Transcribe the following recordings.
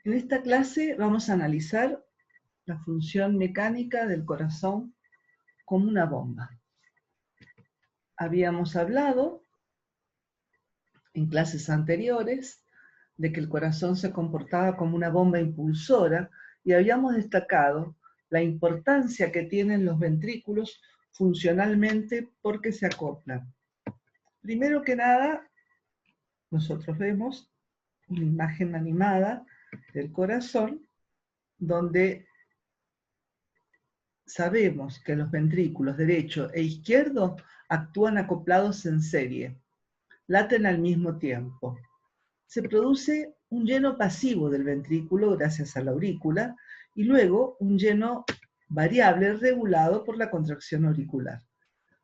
En esta clase vamos a analizar la función mecánica del corazón como una bomba. Habíamos hablado en clases anteriores de que el corazón se comportaba como una bomba impulsora y habíamos destacado la importancia que tienen los ventrículos funcionalmente porque se acoplan. Primero que nada, nosotros vemos una imagen animada del corazón donde sabemos que los ventrículos derecho e izquierdo actúan acoplados en serie, laten al mismo tiempo. Se produce un lleno pasivo del ventrículo gracias a la aurícula y luego un lleno variable regulado por la contracción auricular,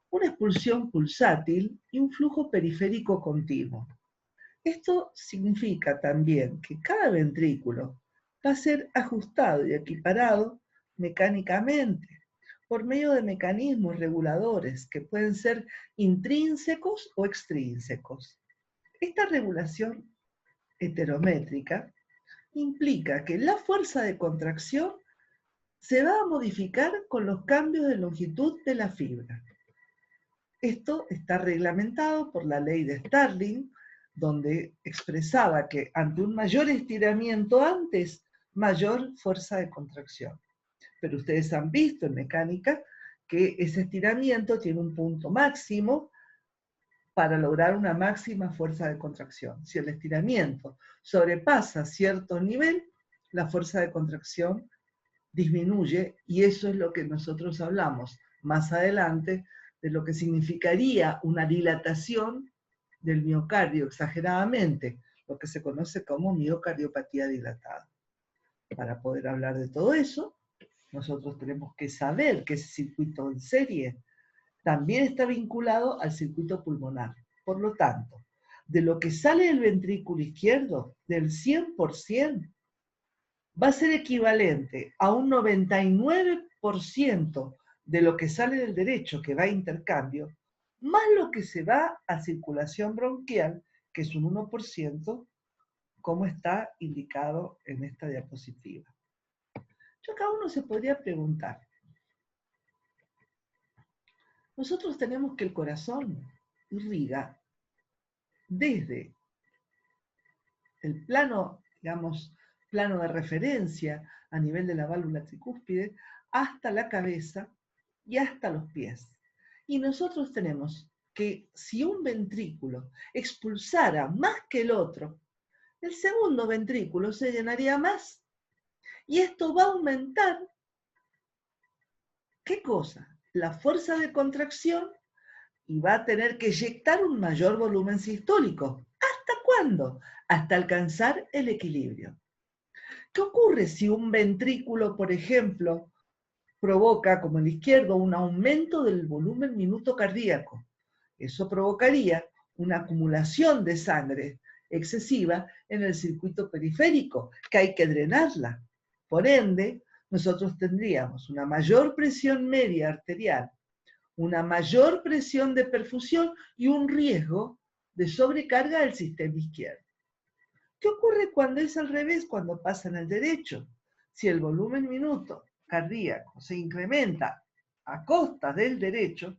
una expulsión pulsátil y un flujo periférico continuo. Esto significa también que cada ventrículo va a ser ajustado y equiparado mecánicamente por medio de mecanismos reguladores que pueden ser intrínsecos o extrínsecos. Esta regulación heterométrica implica que la fuerza de contracción se va a modificar con los cambios de longitud de la fibra. Esto está reglamentado por la ley de Starling, donde expresaba que ante un mayor estiramiento antes, mayor fuerza de contracción. Pero ustedes han visto en mecánica que ese estiramiento tiene un punto máximo para lograr una máxima fuerza de contracción. Si el estiramiento sobrepasa cierto nivel, la fuerza de contracción disminuye y eso es lo que nosotros hablamos más adelante de lo que significaría una dilatación del miocardio exageradamente, lo que se conoce como miocardiopatía dilatada. Para poder hablar de todo eso, nosotros tenemos que saber que ese circuito en serie también está vinculado al circuito pulmonar. Por lo tanto, de lo que sale del ventrículo izquierdo, del 100%, va a ser equivalente a un 99% de lo que sale del derecho, que va a intercambio, más lo que se va a circulación bronquial, que es un 1%, como está indicado en esta diapositiva. Yo acá uno se podría preguntar, nosotros tenemos que el corazón irriga desde el plano, digamos, plano de referencia a nivel de la válvula tricúspide hasta la cabeza y hasta los pies. Y nosotros tenemos que si un ventrículo expulsara más que el otro, el segundo ventrículo se llenaría más. Y esto va a aumentar, ¿qué cosa? La fuerza de contracción y va a tener que eyectar un mayor volumen sistólico. ¿Hasta cuándo? Hasta alcanzar el equilibrio. ¿Qué ocurre si un ventrículo, por ejemplo, provoca, como el izquierdo, un aumento del volumen minuto cardíaco? Eso provocaría una acumulación de sangre excesiva en el circuito periférico, que hay que drenarla. Por ende, nosotros tendríamos una mayor presión media arterial, una mayor presión de perfusión y un riesgo de sobrecarga del sistema izquierdo. ¿Qué ocurre cuando es al revés, cuando pasa en el derecho? Si el volumen minuto cardíaco se incrementa a costa del derecho,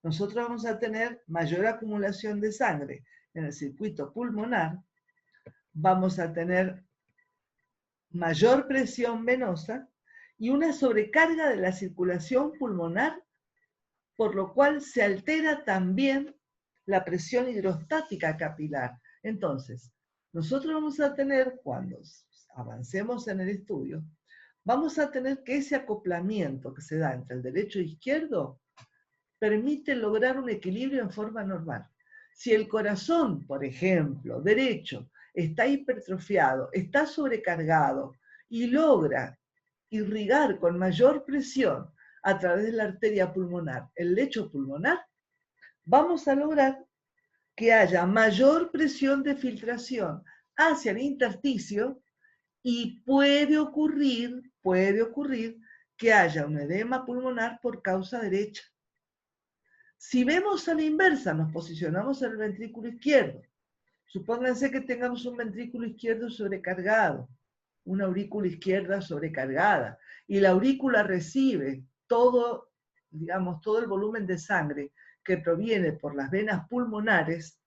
nosotros vamos a tener mayor acumulación de sangre en el circuito pulmonar, vamos a tener mayor presión venosa y una sobrecarga de la circulación pulmonar, por lo cual se altera también la presión hidrostática capilar. Entonces, nosotros vamos a tener, cuando avancemos en el estudio, vamos a tener que ese acoplamiento que se da entre el derecho e izquierdo permite lograr un equilibrio en forma normal. Si el corazón, por ejemplo, derecho, está hipertrofiado, está sobrecargado y logra irrigar con mayor presión a través de la arteria pulmonar el lecho pulmonar, vamos a lograr que haya mayor presión de filtración hacia el intersticio y puede ocurrir que haya un edema pulmonar por causa derecha. Si vemos a la inversa, nos posicionamos en el ventrículo izquierdo. Supónganse que tengamos un ventrículo izquierdo sobrecargado. una aurícula izquierda sobrecargada, y la aurícula recibe todo, digamos, todo el volumen de sangre que proviene por las venas pulmonares,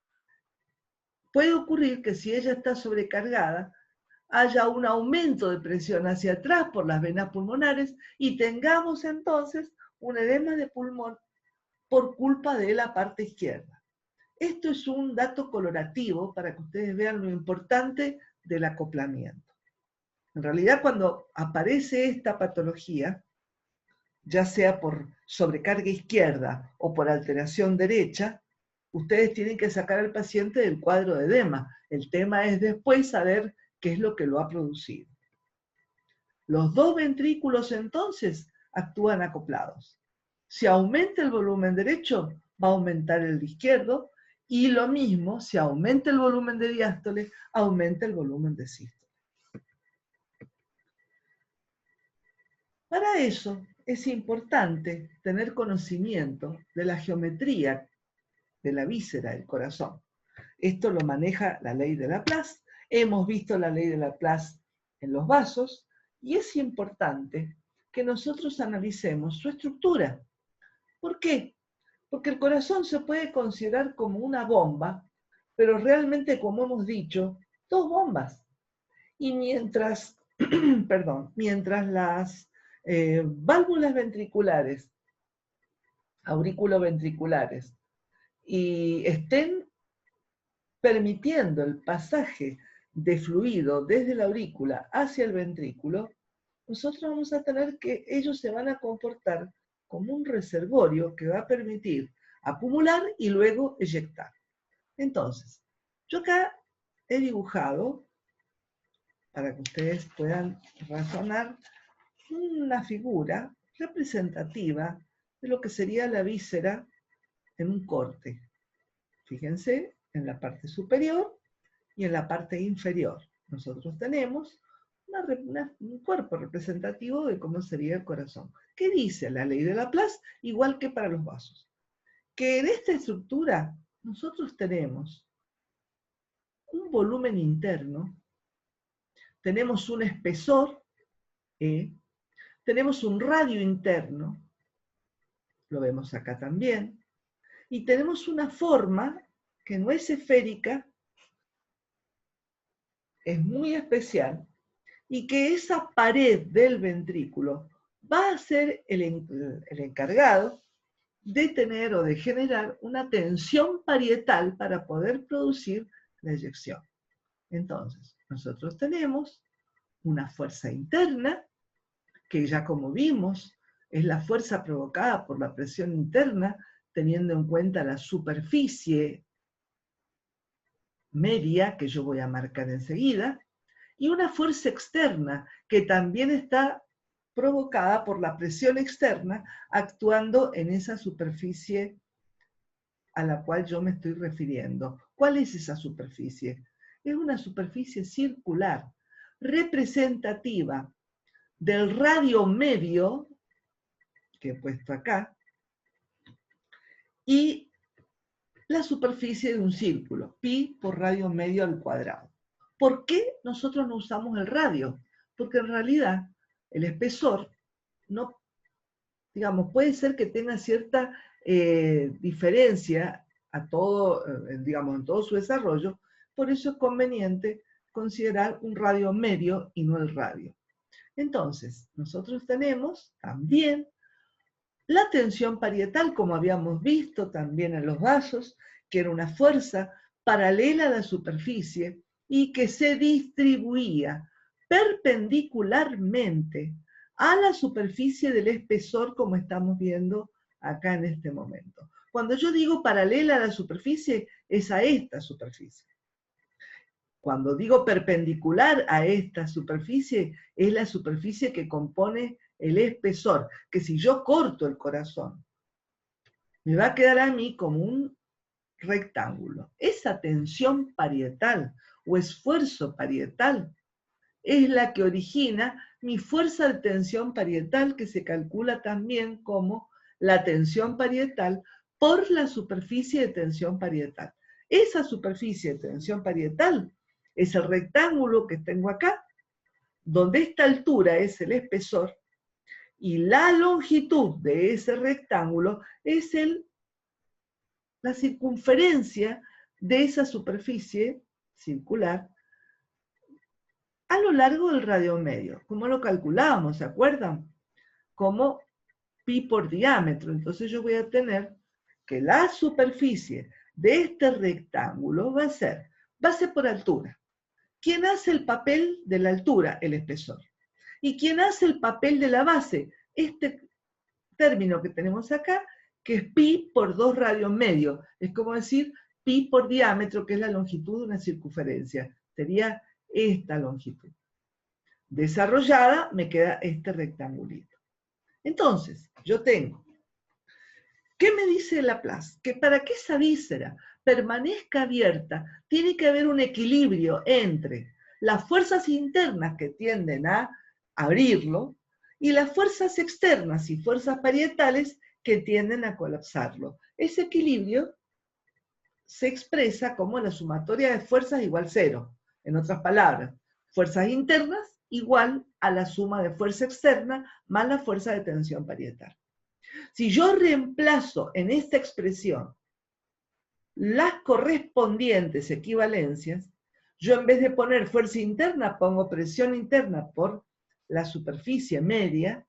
puede ocurrir que si ella está sobrecargada, haya un aumento de presión hacia atrás por las venas pulmonares y tengamos entonces un edema de pulmón por culpa de la parte izquierda. Esto es un dato colorativo para que ustedes vean lo importante del acoplamiento. En realidad, cuando aparece esta patología, ya sea por sobrecarga izquierda o por alteración derecha, ustedes tienen que sacar al paciente del cuadro de edema. El tema es después saber qué es lo que lo ha producido. Los dos ventrículos entonces actúan acoplados. Si aumenta el volumen derecho, va a aumentar el izquierdo, y lo mismo, si aumenta el volumen de diástole, aumenta el volumen de sístole. Para eso es importante tener conocimiento de la geometría de la víscera del corazón. Esto lo maneja la ley de Laplace. Hemos visto la ley de Laplace en los vasos, y es importante que nosotros analicemos su estructura. ¿Por qué? Porque el corazón se puede considerar como una bomba, pero realmente, como hemos dicho, dos bombas. Y mientras, mientras las válvulas ventriculares, auriculoventriculares, y estén permitiendo el pasaje de fluido desde la aurícula hacia el ventrículo, nosotros vamos a tener que ellos se van a comportar como un reservorio que va a permitir acumular y luego eyectar. Entonces, yo acá he dibujado, para que ustedes puedan razonar, una figura representativa de lo que sería la víscera en un corte. Fíjense en la parte superior y en la parte inferior. Nosotros tenemos un cuerpo representativo de cómo sería el corazón. ¿Qué dice la ley de Laplace? Igual que para los vasos. Que en esta estructura nosotros tenemos un volumen interno, tenemos un espesor, tenemos un radio interno, lo vemos acá también, y tenemos una forma que no es esférica, es muy especial, y que esa pared del ventrículo va a ser el encargado de tener o de generar una tensión parietal para poder producir la eyección. Entonces, nosotros tenemos una fuerza interna, que ya como vimos, es la fuerza provocada por la presión interna, teniendo en cuenta la superficie media, que yo voy a marcar enseguida, y una fuerza externa, que también está provocada por la presión externa actuando en esa superficie a la cual yo me estoy refiriendo. ¿Cuál es esa superficie? Es una superficie circular, representativa del radio medio, que he puesto acá, y la superficie de un círculo, pi por radio medio al cuadrado. ¿Por qué nosotros no usamos el radio? Porque en realidad el espesor no, digamos, puede ser que tenga cierta diferencia a todo, digamos, en todo su desarrollo, por eso es conveniente considerar un radio medio y no el radio. Entonces, nosotros tenemos también la tensión parietal, como habíamos visto también en los vasos, que era una fuerza paralela a la superficie y que se distribuía perpendicularmente a la superficie del espesor, como estamos viendo acá en este momento. Cuando yo digo paralela a la superficie, es a esta superficie. Cuando digo perpendicular a esta superficie, es la superficie que compone el espesor, que si yo corto el corazón, me va a quedar a mí como un rectángulo. Esa tensión parietal o esfuerzo parietal es la que origina mi fuerza de tensión parietal, que se calcula también como la tensión parietal por la superficie de tensión parietal. Esa superficie de tensión parietal es el rectángulo que tengo acá, donde esta altura es el espesor y la longitud de ese rectángulo es la circunferencia de esa superficie circular a lo largo del radio medio. ¿Cómo lo calculábamos? ¿Se acuerdan? Como pi por diámetro. Entonces yo voy a tener que la superficie de este rectángulo va a ser base por altura. ¿Quién hace el papel de la altura? El espesor. ¿Y quién hace el papel de la base? Este término que tenemos acá, que es pi por 2 radios medios. Es como decir pi por diámetro, que es la longitud de una circunferencia. Sería esta longitud. Desarrollada me queda este rectangulito. Entonces, yo tengo, ¿qué me dice Laplace? Que para que esa víscera permanezca abierta, tiene que haber un equilibrio entre las fuerzas internas que tienden a abrirlo y las fuerzas externas y fuerzas parietales que tienden a colapsarlo. Ese equilibrio se expresa como la sumatoria de fuerzas igual cero. En otras palabras, fuerzas internas igual a la suma de fuerza externa más la fuerza de tensión parietal. Si yo reemplazo en esta expresión las correspondientes equivalencias, yo en vez de poner fuerza interna, pongo presión interna por la superficie media,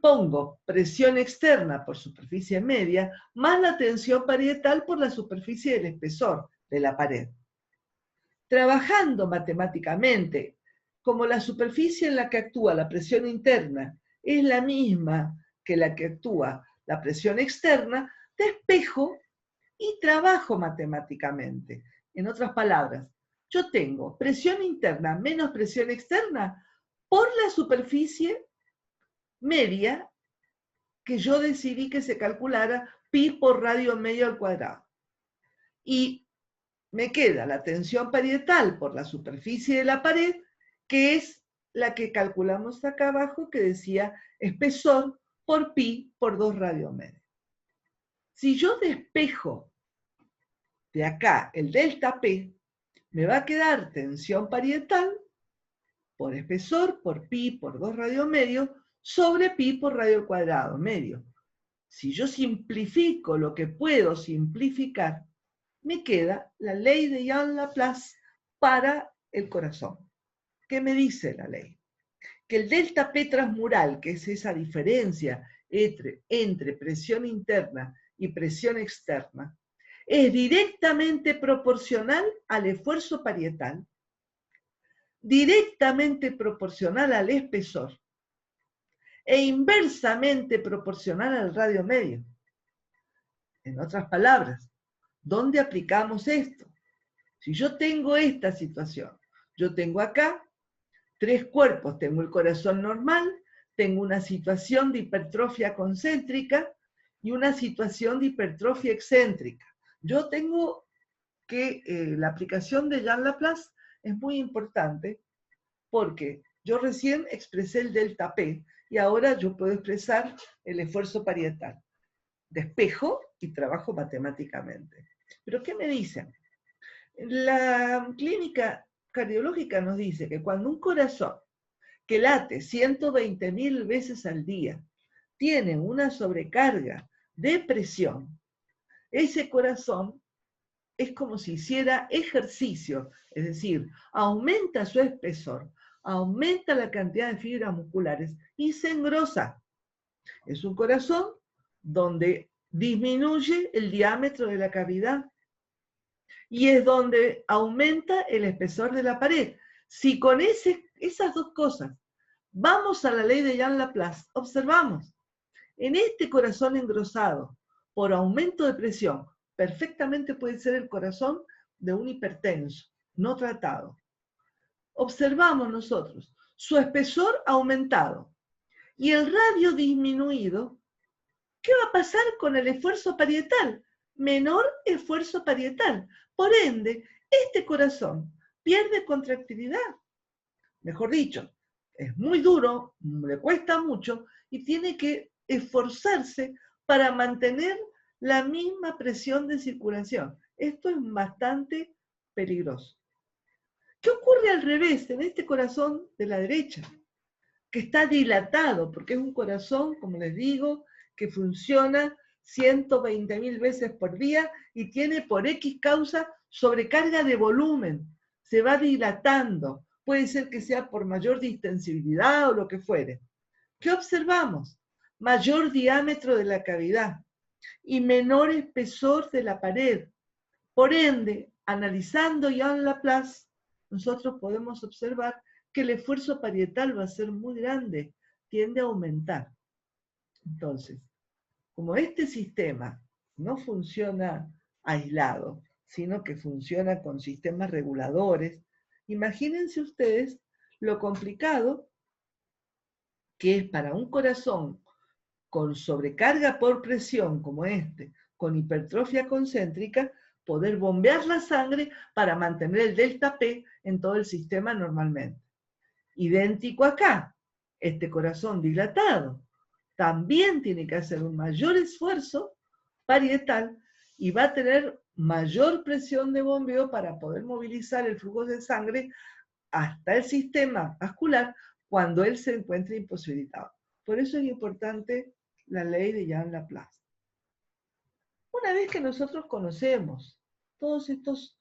pongo presión externa por superficie media, más la tensión parietal por la superficie del espesor de la pared. Trabajando matemáticamente, como la superficie en la que actúa la presión interna es la misma que la que actúa la presión externa, despejo y trabajo matemáticamente. En otras palabras, yo tengo presión interna menos presión externa por la superficie media que yo decidí que se calculara pi por radio medio al cuadrado. Y me queda la tensión parietal por la superficie de la pared, que es la que calculamos acá abajo, que decía espesor por pi por 2 radio medio. Si yo despejo de acá el delta P, me va a quedar tensión parietal por espesor por pi por 2 radio medio sobre pi por radio cuadrado medio. Si yo simplifico lo que puedo simplificar, me queda la ley de Jean-Laplace para el corazón. ¿Qué me dice la ley? Que el delta P transmural, que es esa diferencia entre presión interna y presión externa, es directamente proporcional al esfuerzo parietal, directamente proporcional al espesor e inversamente proporcional al radio medio. En otras palabras, ¿dónde aplicamos esto? Si yo tengo esta situación, yo tengo acá 3 cuerpos, tengo el corazón normal, tengo una situación de hipertrofia concéntrica y una situación de hipertrofia excéntrica. Yo tengo que la aplicación de Jean-Laplace es muy importante porque yo recién expresé el delta P y ahora yo puedo expresar el esfuerzo parietal. Despejo y trabajo matemáticamente. ¿Pero qué me dicen? La clínica cardiológica nos dice que cuando un corazón que late 120.000 veces al día tiene una sobrecarga de presión, ese corazón es como si hiciera ejercicio, es decir, aumenta su espesor, aumenta la cantidad de fibras musculares y se engrosa. Es un corazón donde disminuye el diámetro de la cavidad y es donde aumenta el espesor de la pared. Si con esas dos cosas vamos a la ley de Jean-Laplace, observamos, en este corazón engrosado por aumento de presión, perfectamente puede ser el corazón de un hipertenso, no tratado. Observamos nosotros su espesor aumentado y el radio disminuido. ¿Qué va a pasar con el esfuerzo parietal? Menor esfuerzo parietal. Por ende, este corazón pierde contractilidad. Mejor dicho, es muy duro, le cuesta mucho y tiene que esforzarse para mantener la misma presión de circulación. Esto es bastante peligroso. ¿Qué ocurre ocurre al revés, en este corazón de la derecha, que está dilatado, porque es un corazón, como les digo, que funciona 120.000 veces por día y tiene por X causa sobrecarga de volumen, se va dilatando, puede ser que sea por mayor distensibilidad o lo que fuere. ¿Qué observamos? Mayor diámetro de la cavidad y menor espesor de la pared. Por ende, analizando Jean Laplace, nosotros podemos observar que el esfuerzo parietal va a ser muy grande, tiende a aumentar. Entonces, como este sistema no funciona aislado, sino que funciona con sistemas reguladores, imagínense ustedes lo complicado que es para un corazón con sobrecarga por presión como este, con hipertrofia concéntrica, poder bombear la sangre para mantener el delta P en todo el sistema normalmente. Idéntico acá, este corazón dilatado también tiene que hacer un mayor esfuerzo parietal y va a tener mayor presión de bombeo para poder movilizar el flujo de sangre hasta el sistema vascular cuando él se encuentre imposibilitado. Por eso es importante la ley de Jean Laplace. Una vez que nosotros conocemos todos estos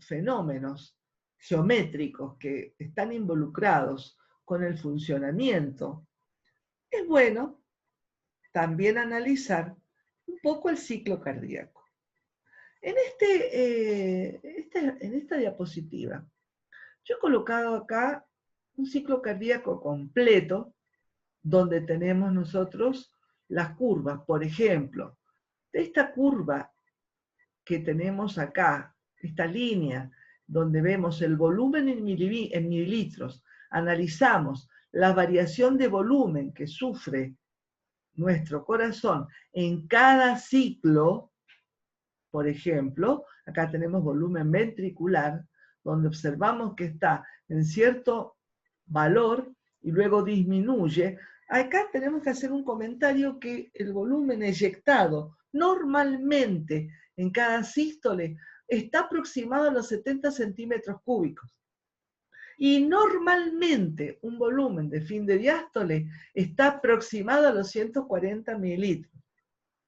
fenómenos geométricos que están involucrados con el funcionamiento, es bueno también analizar un poco el ciclo cardíaco. En esta diapositiva, yo he colocado acá un ciclo cardíaco completo donde tenemos nosotros las curvas. Por ejemplo, de esta curva que tenemos acá, esta línea donde vemos el volumen en mililitros, analizamos la variación de volumen que sufre nuestro corazón en cada ciclo. Por ejemplo, acá tenemos volumen ventricular, donde observamos que está en cierto valor y luego disminuye. Acá tenemos que hacer un comentario que el volumen eyectado normalmente en cada sístole está aproximado a los 70 centímetros cúbicos. Y normalmente un volumen de fin de diástole está aproximado a los 140 mililitros.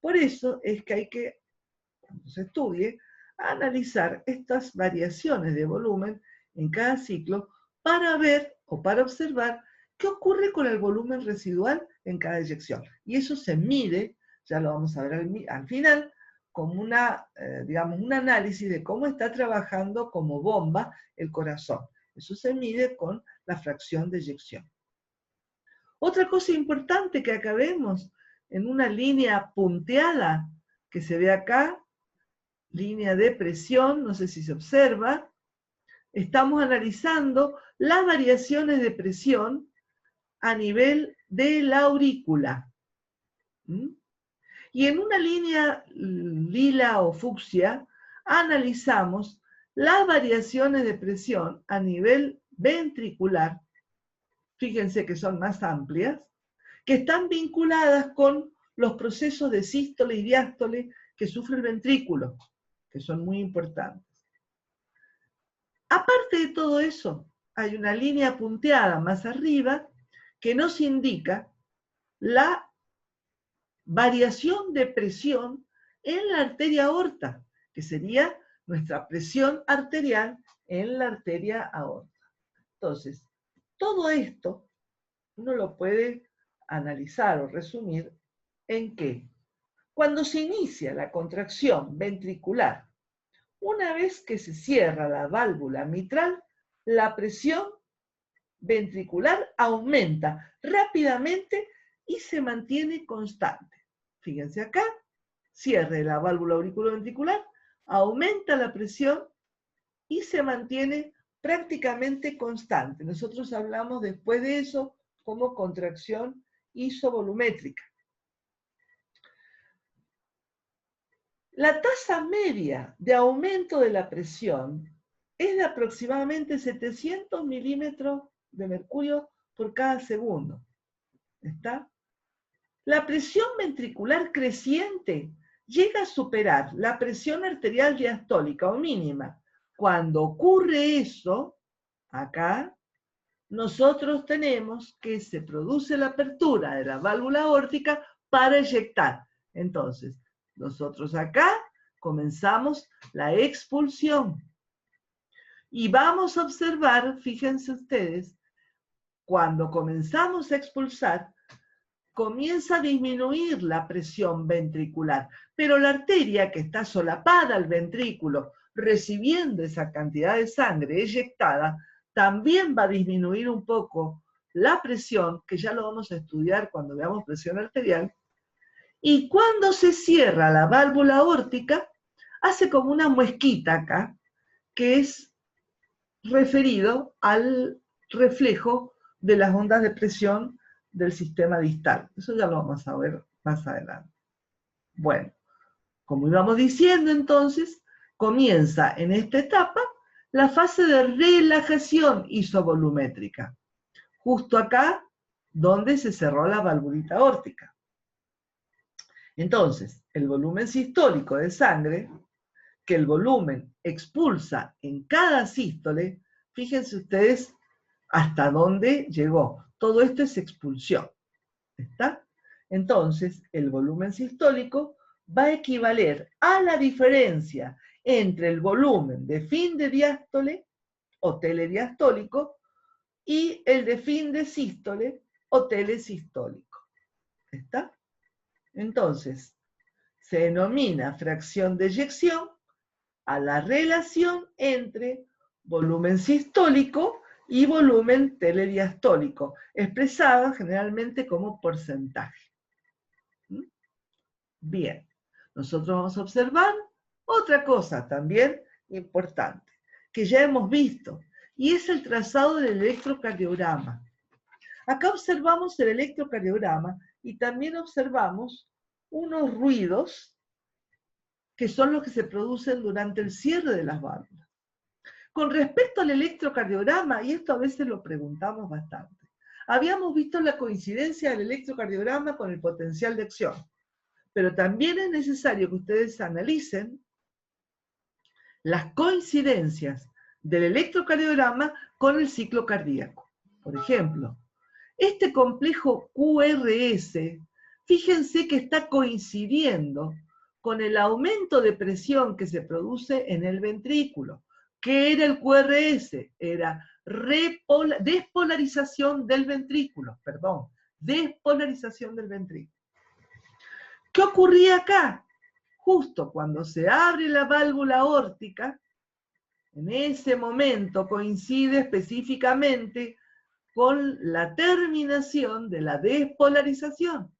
Por eso es que hay que, cuando se estudie, analizar estas variaciones de volumen en cada ciclo para ver o para observar qué ocurre con el volumen residual en cada eyección. Y eso se mide, ya lo vamos a ver al final, como digamos, un análisis de cómo está trabajando como bomba el corazón. Eso se mide con la fracción de eyección. Otra cosa importante que acá vemos, en una línea punteada que se ve acá, línea de presión, no sé si se observa, estamos analizando las variaciones de presión a nivel de la aurícula. Y en una línea lila o fucsia, analizamos las variaciones de presión a nivel ventricular, fíjense que son más amplias, que están vinculadas con los procesos de sístole y diástole que sufre el ventrículo, que son muy importantes. Aparte de todo eso, hay una línea punteada más arriba que nos indica la variación de presión en la arteria aorta, que sería nuestra presión arterial en la arteria aorta. Entonces, todo esto uno lo puede analizar o resumir en que cuando se inicia la contracción ventricular, una vez que se cierra la válvula mitral, la presión ventricular aumenta rápidamente y se mantiene constante. Fíjense acá, cierre la válvula auriculoventricular, aumenta la presión y se mantiene prácticamente constante. Nosotros hablamos después de eso como contracción isovolumétrica. La tasa media de aumento de la presión es de aproximadamente 700 milímetros de mercurio por cada segundo. ¿Está? La presión ventricular creciente llega a superar la presión arterial diastólica o mínima. Cuando ocurre eso, acá, nosotros tenemos que se produce la apertura de la válvula aórtica para eyectar. Entonces, nosotros acá comenzamos la expulsión. Y vamos a observar, fíjense ustedes, cuando comenzamos a expulsar, comienza a disminuir la presión ventricular, pero la arteria que está solapada al ventrículo, recibiendo esa cantidad de sangre eyectada, también va a disminuir un poco la presión, que ya lo vamos a estudiar cuando veamos presión arterial, y cuando se cierra la válvula aórtica, hace como una muesquita acá, que es referido al reflejo de las ondas de presión del sistema distal. Eso ya lo vamos a ver más adelante. Bueno, como íbamos diciendo entonces, comienza en esta etapa la fase de relajación isovolumétrica. Justo acá, donde se cerró la valvulita aórtica. Entonces, el volumen sistólico de sangre, que el volumen expulsa en cada sístole, fíjense ustedes hasta dónde llegó. Todo esto es expulsión. ¿Está? Entonces, el volumen sistólico va a equivaler a la diferencia entre el volumen de fin de diástole o telediastólico y el de fin de sístole o telesistólico. ¿Está? Entonces, se denomina fracción de eyección a la relación entre volumen sistólico y volumen telediastólico, expresada generalmente como porcentaje. Bien, nosotros vamos a observar otra cosa también importante, que ya hemos visto, y es el trazado del electrocardiograma. Acá observamos el electrocardiograma y también observamos unos ruidos que son los que se producen durante el cierre de las válvulas. Con respecto al electrocardiograma, y esto a veces lo preguntamos bastante, habíamos visto la coincidencia del electrocardiograma con el potencial de acción, pero también es necesario que ustedes analicen las coincidencias del electrocardiograma con el ciclo cardíaco. Por ejemplo, este complejo QRS, fíjense que está coincidiendo con el aumento de presión que se produce en el ventrículo. ¿Qué era el QRS? Era despolarización del ventrículo, despolarización del ventrículo. ¿Qué ocurría acá? Justo cuando se abre la válvula aórtica, en ese momento coincide específicamente con la terminación de la despolarización.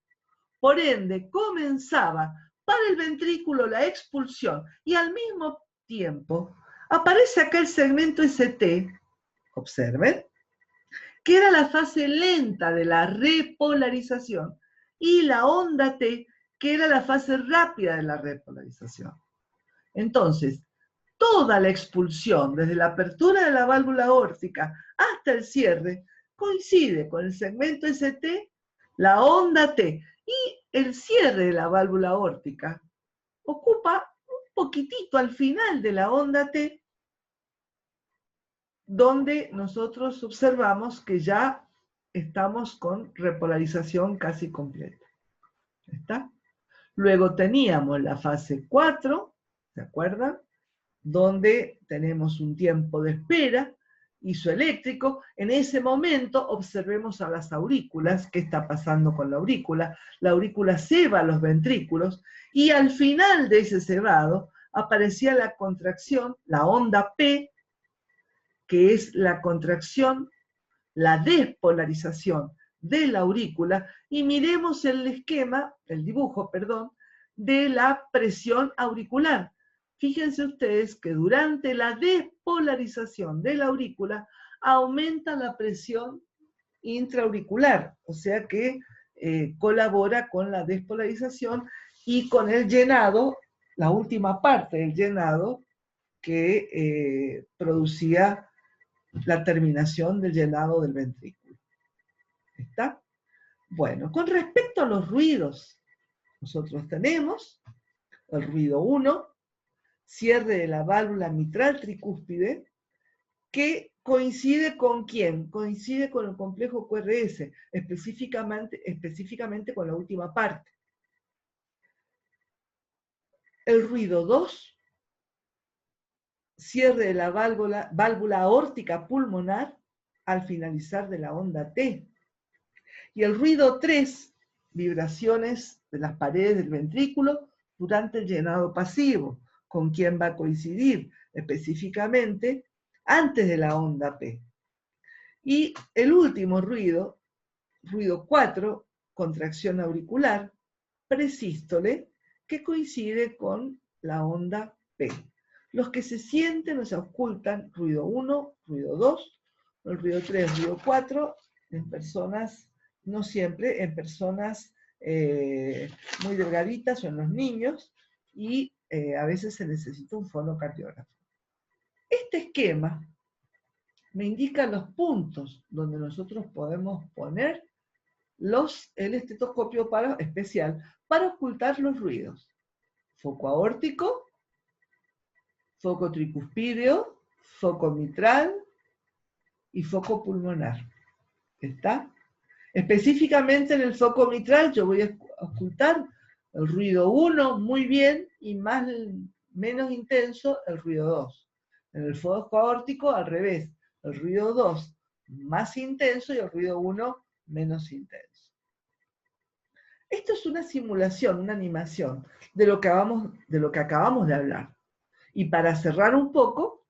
Por ende, comenzaba para el ventrículo la expulsión y al mismo tiempo aparece acá el segmento ST, observen, que era la fase lenta de la repolarización, y la onda T, que era la fase rápida de la repolarización. Entonces, toda la expulsión, desde la apertura de la válvula aórtica hasta el cierre, coincide con el segmento ST, la onda T, y el cierre de la válvula aórtica ocupa un poquitito al final de la onda T, donde nosotros observamos que ya estamos con repolarización casi completa. ¿Está? Luego teníamos la fase 4, ¿se acuerdan? Donde tenemos un tiempo de espera isoeléctrico. En ese momento observemos a las aurículas, qué está pasando con la aurícula. La aurícula ceba los ventrículos y al final de ese cebado aparecía la contracción, la onda P, que es la contracción, la despolarización de la aurícula, y miremos el esquema, el dibujo, perdón, de la presión auricular. Fíjense ustedes que durante la despolarización de la aurícula aumenta la presión intraauricular, o sea que colabora con la despolarización y con el llenado, la última parte del llenado que producía la terminación del llenado del ventrículo. ¿Está? Bueno, con respecto a los ruidos, nosotros tenemos el ruido 1, cierre de la válvula mitral tricúspide, que ¿Coincide con quién? Coincide con el complejo QRS, específicamente con la última parte. El ruido 2, cierre de la válvula aórtica pulmonar al finalizar de la onda T. Y el ruido 3, vibraciones de las paredes del ventrículo durante el llenado pasivo. ¿Con quién va a coincidir? Específicamente antes de la onda P. Y el último ruido 4, contracción auricular, presístole, que coincide con la onda P. Los que se sienten o se ocultan, ruido 1, ruido 2, el ruido 3, ruido 4, en personas, no siempre, en personas muy delgaditas o en los niños, y a veces se necesita un fonocardiógrafo. Este esquema me indica los puntos donde nosotros podemos poner el estetoscopio especial para ocultar los ruidos. Foco aórtico, foco tricuspideo, foco mitral y foco pulmonar. ¿Está? Específicamente en el foco mitral yo voy a ocultar el ruido 1 muy bien y menos intenso el ruido 2. En el foco aórtico al revés, el ruido 2 más intenso y el ruido 1 menos intenso. Esto es una simulación, una animación de lo que acabamos de hablar. Y para cerrar un poco,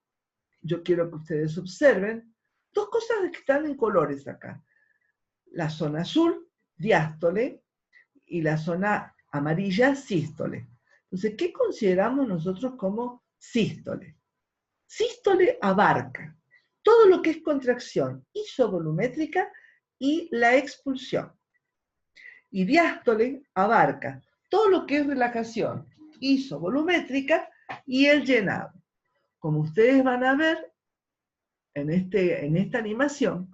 yo quiero que ustedes observen dos cosas que están en colores acá. La zona azul, diástole, y la zona amarilla, sístole. Entonces, ¿qué consideramos nosotros como sístole? Sístole abarca todo lo que es contracción isovolumétrica y la expulsión. Y diástole abarca todo lo que es relajación isovolumétrica y el llenado. Como ustedes van a ver en esta animación,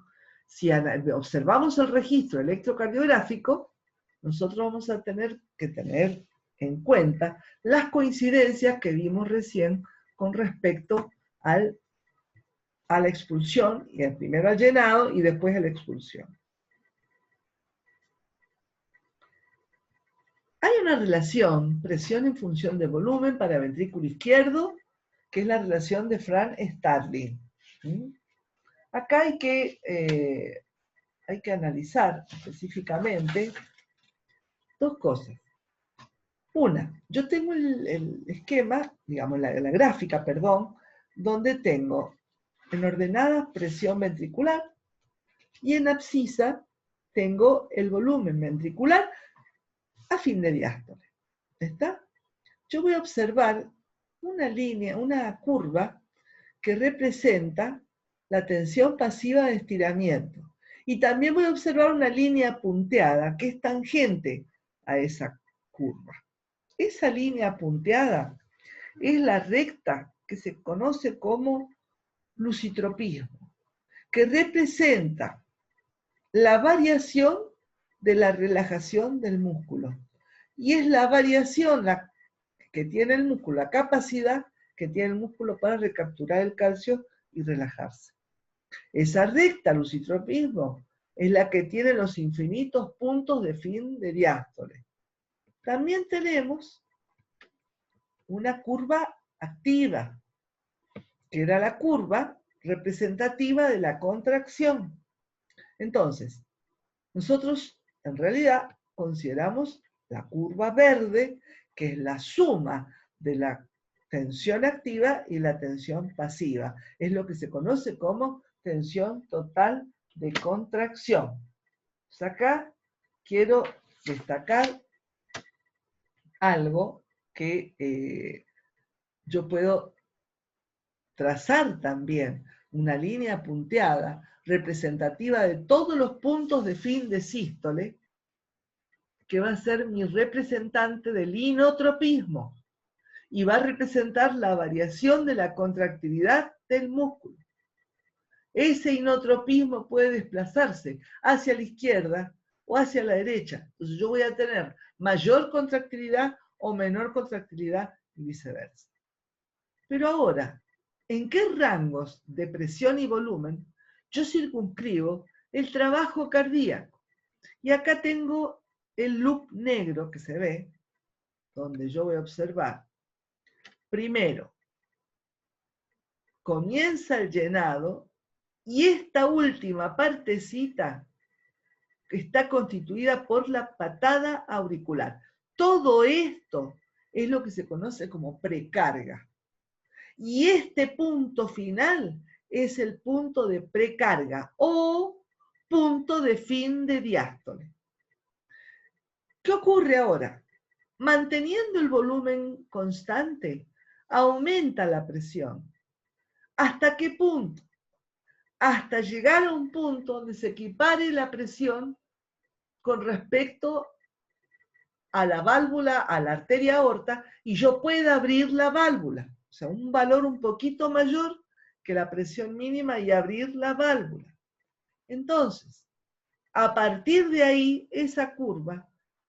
si observamos el registro electrocardiográfico, nosotros vamos a tener que tener en cuenta las coincidencias que vimos recién con respecto a la expulsión, y primero al llenado y después a la expulsión. Hay una relación, presión en función de volumen para ventrículo izquierdo, que es la relación de Frank-Starling. Acá hay que analizar específicamente dos cosas. Una, yo tengo el esquema, digamos la gráfica, perdón, donde tengo en ordenada presión ventricular y en abscisa tengo el volumen ventricular a fin de diástole. ¿Está? Yo voy a observar una línea, una curva que representa la tensión pasiva de estiramiento. Y también voy a observar una línea punteada que es tangente a esa curva. Esa línea punteada es la recta que se conoce como lusitropismo, que representa la variación de la relajación del músculo. Y es la variación que tiene el músculo, la capacidad que tiene el músculo para recapturar el calcio y relajarse. Esa recta lusitropismo es la que tiene los infinitos puntos de fin de diástole. También tenemos una curva activa, que era la curva representativa de la contracción. Entonces, nosotros en realidad consideramos la curva verde, que es la suma de la tensión activa y la tensión pasiva. Es lo que se conoce como tensión total de contracción. Pues acá quiero destacar algo que yo puedo trazar también, una línea punteada representativa de todos los puntos de fin de sístole, que va a ser mi representante del inotropismo y va a representar la variación de la contractilidad del músculo. Ese inotropismo puede desplazarse hacia la izquierda o hacia la derecha. Entonces yo voy a tener mayor contractilidad o menor contractilidad y viceversa. Pero ahora, en qué rangos de presión y volumen yo circunscribo el trabajo cardíaco. Y acá tengo el loop negro que se ve, donde yo voy a observar. Primero, comienza el llenado y esta última partecita está constituida por la patada auricular. Todo esto es lo que se conoce como precarga. Y este punto final es el punto de precarga o punto de fin de diástole. ¿Qué ocurre ahora? Manteniendo el volumen constante, aumenta la presión. ¿Hasta qué punto? Hasta llegar a un punto donde se equipare la presión con respecto a la válvula, a la arteria aorta, y yo pueda abrir la válvula. O sea, un valor un poquito mayor que la presión mínima y abrir la válvula. Entonces, a partir de ahí, esa curva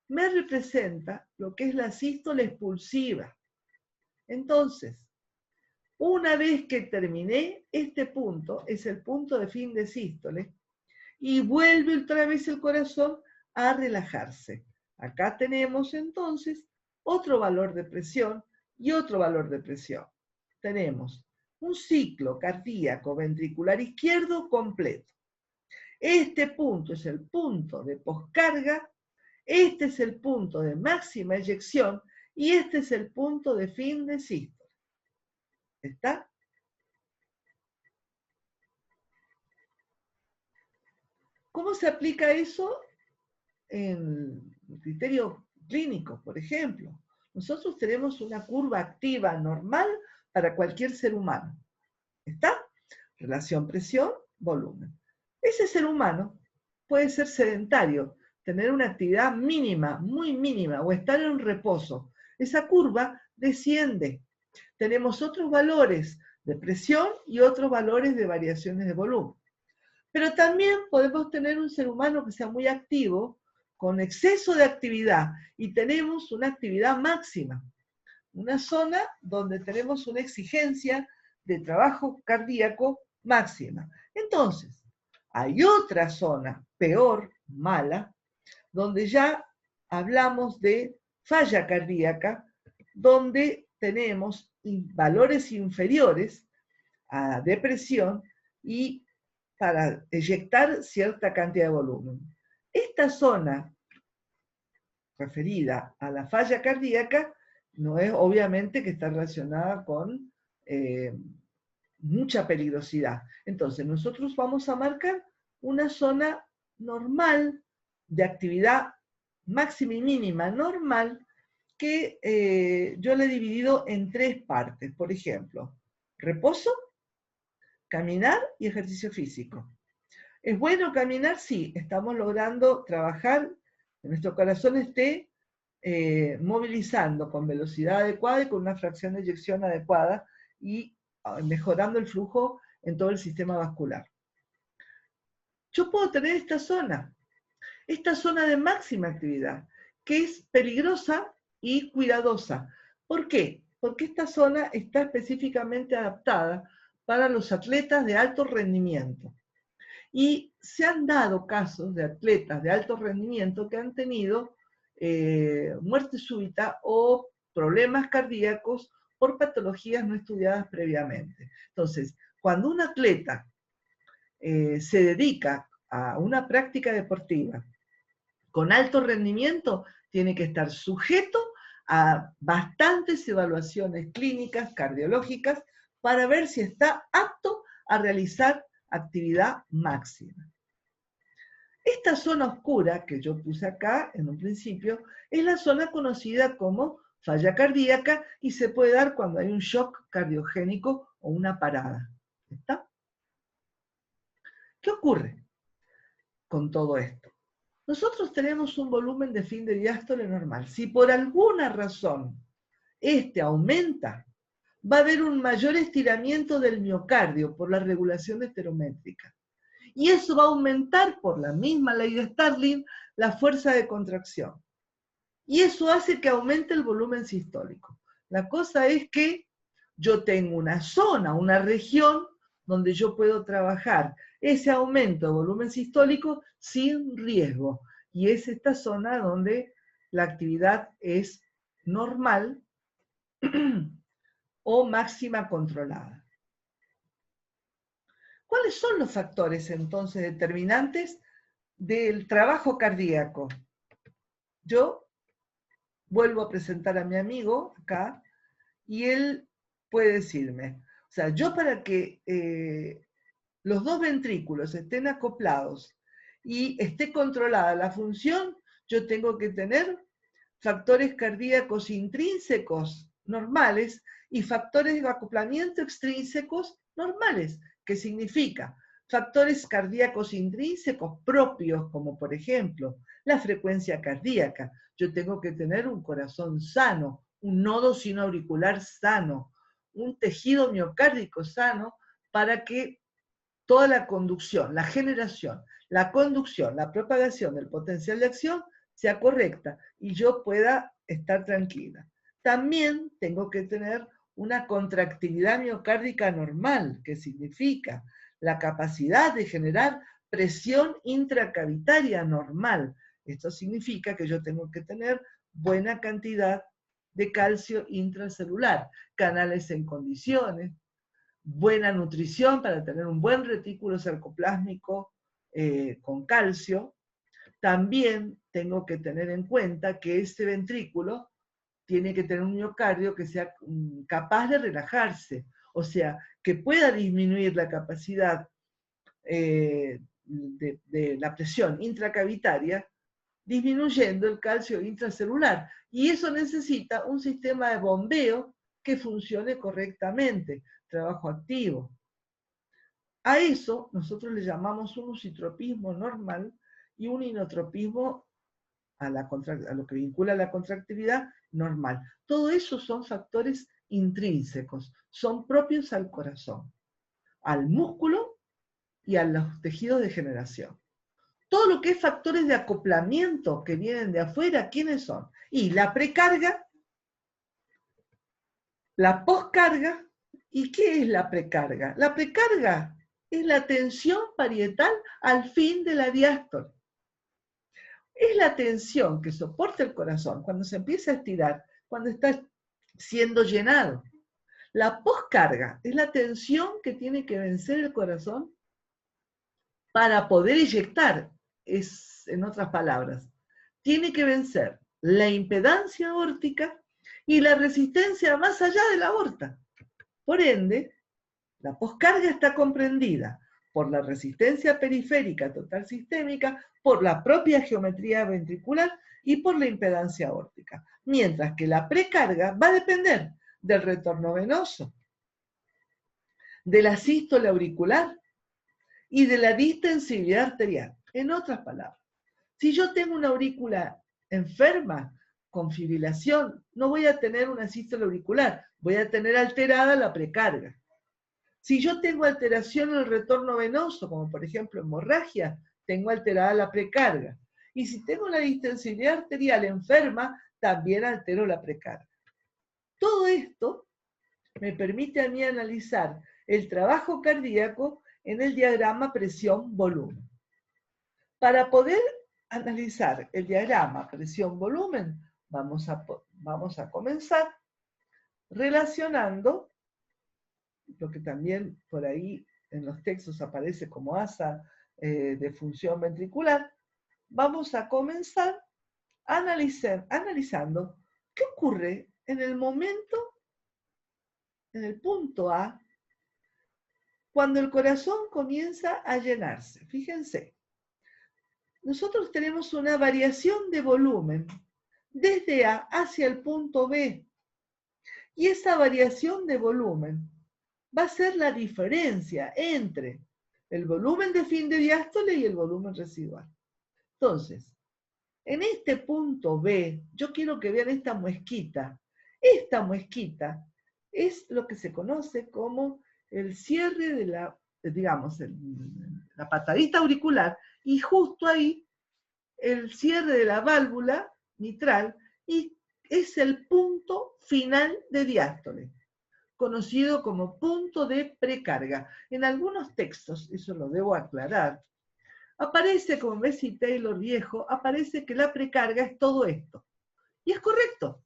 me representa lo que es la sístole expulsiva. Entonces, una vez que terminé, este punto es el punto de fin de sístole y vuelve otra vez el corazón a relajarse. Acá tenemos entonces otro valor de presión y otro valor de presión. Tenemos un ciclo cardíaco ventricular izquierdo completo. Este punto es el punto de poscarga, este es el punto de máxima eyección y este es el punto de fin de sístole. ¿Está? ¿Cómo se aplica eso en criterios clínicos, por ejemplo? Nosotros tenemos una curva activa normal para cualquier ser humano. ¿Está? Relación presión-volumen. Ese ser humano puede ser sedentario, tener una actividad mínima, muy mínima, o estar en reposo. Esa curva desciende. Tenemos otros valores de presión y otros valores de variaciones de volumen. Pero también podemos tener un ser humano que sea muy activo, con exceso de actividad, y tenemos una actividad máxima, una zona donde tenemos una exigencia de trabajo cardíaco máxima. Entonces, hay otra zona peor, mala, donde ya hablamos de falla cardíaca, donde tenemos valores inferiores a depresión y para eyectar cierta cantidad de volumen. Esta zona referida a la falla cardíaca no es obviamente que está relacionada con mucha peligrosidad. Entonces nosotros vamos a marcar una zona normal de actividad máxima y mínima normal que yo le he dividido en 3 partes. Por ejemplo, reposo, caminar y ejercicio físico. ¿Es bueno caminar? Sí, estamos logrando trabajar, que nuestro corazón esté movilizando con velocidad adecuada y con una fracción de eyección adecuada y mejorando el flujo en todo el sistema vascular. Yo puedo tener esta zona de máxima actividad, que es peligrosa y cuidadosa. ¿Por qué? Porque esta zona está específicamente adaptada para los atletas de alto rendimiento. Y se han dado casos de atletas de alto rendimiento que han tenido muerte súbita o problemas cardíacos por patologías no estudiadas previamente. Entonces, cuando un atleta se dedica a una práctica deportiva con alto rendimiento, tiene que estar sujeto a bastantes evaluaciones clínicas, cardiológicas, para ver si está apto a realizar actividad máxima. Esta zona oscura que yo puse acá en un principio es la zona conocida como falla cardíaca y se puede dar cuando hay un shock cardiogénico o una parada. ¿Está? ¿Qué ocurre con todo esto? Nosotros tenemos un volumen de fin de diástole normal. Si por alguna razón este aumenta, va a haber un mayor estiramiento del miocardio por la regulación esterométrica. Y eso va a aumentar, por la misma ley de Starling, la fuerza de contracción. Y eso hace que aumente el volumen sistólico. La cosa es que yo tengo una zona, una región donde yo puedo trabajar ese aumento de volumen sistólico sin riesgo. Y es esta zona donde la actividad es normal o máxima controlada. ¿Cuáles son los factores entonces determinantes del trabajo cardíaco? Yo vuelvo a presentar a mi amigo acá y él puede decirme, o sea, yo para que los dos ventrículos estén acoplados y esté controlada la función, yo tengo que tener factores cardíacos intrínsecos normales y factores de acoplamiento extrínsecos normales, que significa factores cardíacos intrínsecos propios, como por ejemplo la frecuencia cardíaca. Yo tengo que tener un corazón sano, un nodo sinoauricular sano, un tejido miocárdico sano para que toda la conducción, la generación, la conducción, la propagación del potencial de acción sea correcta y yo pueda estar tranquila. También tengo que tener una contractilidad miocárdica normal, que significa la capacidad de generar presión intracavitaria normal. Esto significa que yo tengo que tener buena cantidad de calcio intracelular, canales en condiciones, buena nutrición para tener un buen retículo sarcoplásmico con calcio. También tengo que tener en cuenta que este ventrículo tiene que tener un miocardio que sea capaz de relajarse, o sea, que pueda disminuir la capacidad de la presión intracavitaria, disminuyendo el calcio intracelular. Y eso necesita un sistema de bombeo que funcione correctamente, trabajo activo. A eso nosotros le llamamos un usitropismo normal y un inotropismo a lo que vincula a la contractilidad normal. Todo eso son factores intrínsecos, son propios al corazón, al músculo y a los tejidos de generación. Todo lo que es factores de acoplamiento que vienen de afuera, ¿quiénes son? Y la precarga, la poscarga. ¿Y qué es la precarga? La precarga es la tensión parietal al fin de la diástole. Es la tensión que soporta el corazón cuando se empieza a estirar, cuando está siendo llenado. La poscarga es la tensión que tiene que vencer el corazón para poder eyectar. Es, en otras palabras, tiene que vencer la impedancia aórtica y la resistencia más allá de la aorta. Por ende, la poscarga está comprendida por la resistencia periférica total sistémica, por la propia geometría ventricular y por la impedancia aórtica. Mientras que la precarga va a depender del retorno venoso, de la sístole auricular y de la distensibilidad arterial. En otras palabras, si yo tengo una aurícula enferma, con fibrilación, no voy a tener una sístole auricular, voy a tener alterada la precarga. Si yo tengo alteración en el retorno venoso, como por ejemplo hemorragia, tengo alterada la precarga. Y si tengo una distensibilidad arterial enferma, también altero la precarga. Todo esto me permite a mí analizar el trabajo cardíaco en el diagrama presión-volumen. Para poder analizar el diagrama presión-volumen, vamos a comenzar relacionando lo que también por ahí en los textos aparece como asa de función ventricular. Vamos a comenzar analizando qué ocurre en el momento, en el punto A, cuando el corazón comienza a llenarse. Fíjense, nosotros tenemos una variación de volumen desde A hacia el punto B. Y esa variación de volumen va a ser la diferencia entre el volumen de fin de diástole y el volumen residual. Entonces, en este punto B, yo quiero que vean esta muesquita. Esta muesquita es lo que se conoce como el cierre de la, digamos, la patadita auricular, y justo ahí el cierre de la válvula mitral, y es el punto final de diástole. conocido como punto de precarga. En algunos textos, eso lo debo aclarar, aparece, como Bessie Taylor viejo, aparece que la precarga es todo esto. Y es correcto.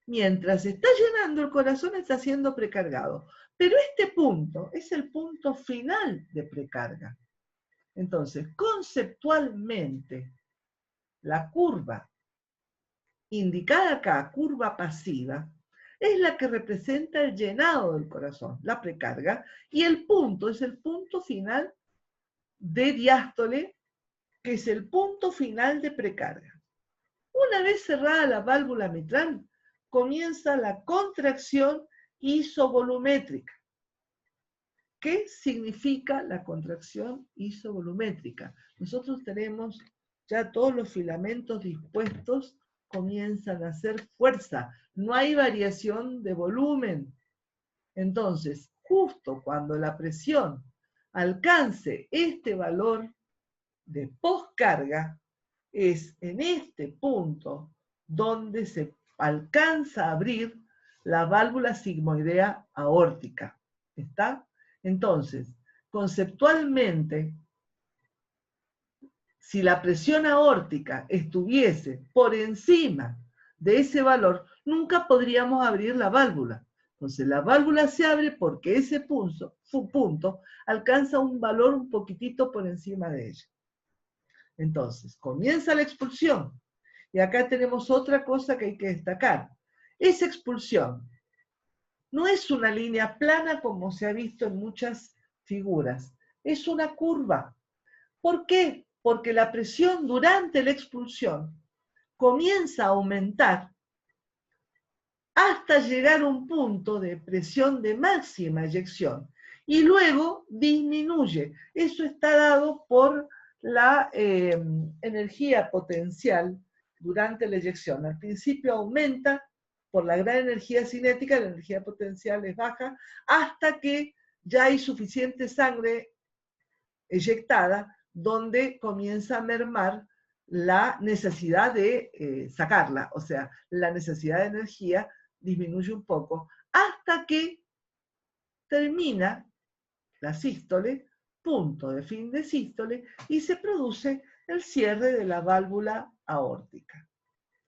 Mientras está llenando, el corazón está siendo precargado. Pero este punto es el punto final de precarga. Entonces, conceptualmente, la curva indicada acá, curva pasiva, es la que representa el llenado del corazón, la precarga, y el punto es el punto final de diástole, que es el punto final de precarga. Una vez cerrada la válvula mitral, comienza la contracción isovolumétrica. ¿Qué significa la contracción isovolumétrica? Nosotros tenemos ya todos los filamentos dispuestos, comienzan a hacer fuerza, no hay variación de volumen. Entonces, justo cuando la presión alcance este valor de poscarga, es en este punto donde se alcanza a abrir la válvula sigmoidea aórtica. ¿Está? Entonces, conceptualmente, si la presión aórtica estuviese por encima de ese valor, nunca podríamos abrir la válvula. Entonces, la válvula se abre porque ese punto alcanza un valor un poquitito por encima de ella. Entonces, comienza la expulsión. Y acá tenemos otra cosa que hay que destacar. Esa expulsión no es una línea plana como se ha visto en muchas figuras. Es una curva. ¿Por qué? Porque la presión durante la expulsión comienza a aumentar hasta llegar a un punto de presión de máxima eyección y luego disminuye. Eso está dado por la energía potencial durante la eyección. Al principio aumenta por la gran energía cinética, la energía potencial es baja, hasta que ya hay suficiente sangre eyectada donde comienza a mermar la necesidad de sacarla, o sea, la necesidad de energía disminuye un poco, hasta que termina la sístole, punto de fin de sístole, y se produce el cierre de la válvula aórtica.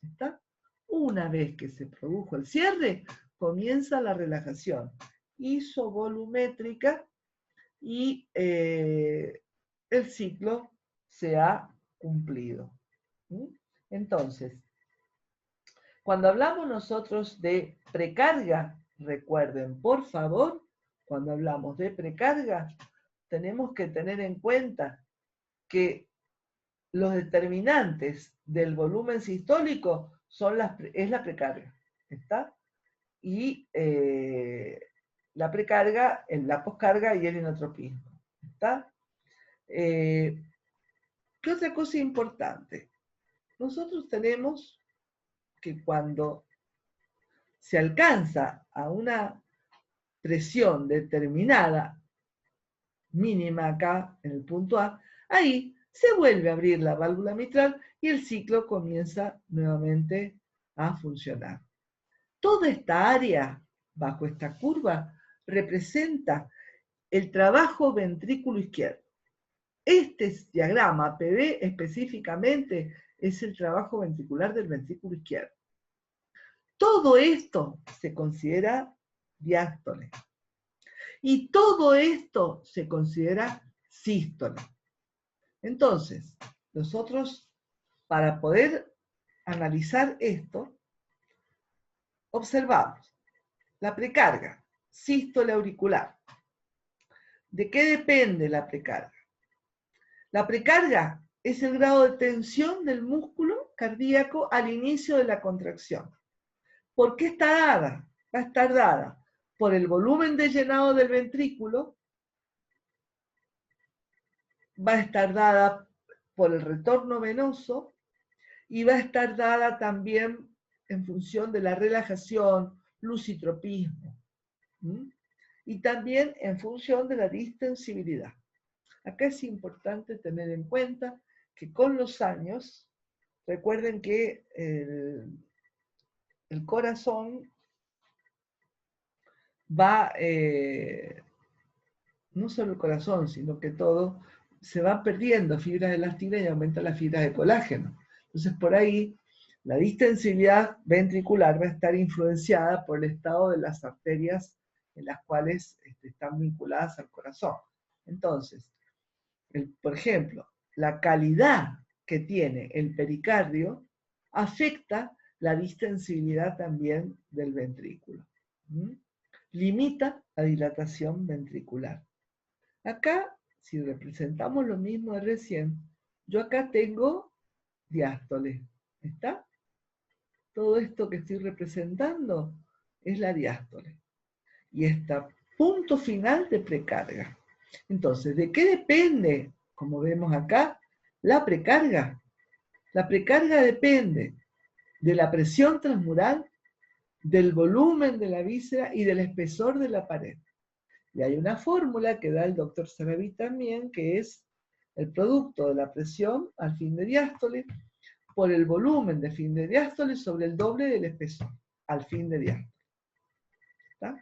¿Está? Una vez que se produjo el cierre, comienza la relajación isovolumétrica y el ciclo se ha cumplido. Entonces, cuando hablamos nosotros de precarga, recuerden, por favor, cuando hablamos de precarga, tenemos que tener en cuenta que los determinantes del volumen sistólico es la precarga, ¿está? Y la precarga, la poscarga y el inotropismo, ¿está? ¿Qué otra cosa importante? Nosotros tenemos que cuando se alcanza a una presión determinada, mínima acá en el punto A, ahí se vuelve a abrir la válvula mitral y el ciclo comienza nuevamente a funcionar. Toda esta área, bajo esta curva, representa el trabajo ventrículo izquierdo. Este diagrama PV específicamente es el trabajo ventricular del ventrículo izquierdo. Todo esto se considera diástole. Y todo esto se considera sístole. Entonces, nosotros, para poder analizar esto, observamos la precarga, sístole auricular. ¿De qué depende la precarga? La precarga es el grado de tensión del músculo cardíaco al inicio de la contracción. ¿Por qué está dada? Va a estar dada por el volumen de llenado del ventrículo, va a estar dada por el retorno venoso y va a estar dada también en función de la relajación, lusitropismo, y también en función de la distensibilidad. Acá es importante tener en cuenta que con los años, recuerden que el corazón va, no solo el corazón, sino que todo, se van perdiendo fibras elásticas y aumentan las fibras de colágeno. Entonces, por ahí, la distensibilidad ventricular va a estar influenciada por el estado de las arterias en las cuales están vinculadas al corazón. Entonces, por ejemplo, la calidad que tiene el pericardio afecta la distensibilidad también del ventrículo. Limita la dilatación ventricular. Acá, si representamos lo mismo de recién, yo acá tengo diástole. ¿Está? Todo esto que estoy representando es la diástole. Y está punto final de precarga. Entonces, ¿de qué depende? Como vemos acá, la precarga. La precarga depende de la presión transmural, del volumen de la víscera y del espesor de la pared. Y hay una fórmula que da el doctor Sarabí también, que es el producto de la presión al fin de diástole por el volumen de fin de diástole sobre el doble del espesor al fin de diástole. ¿Está?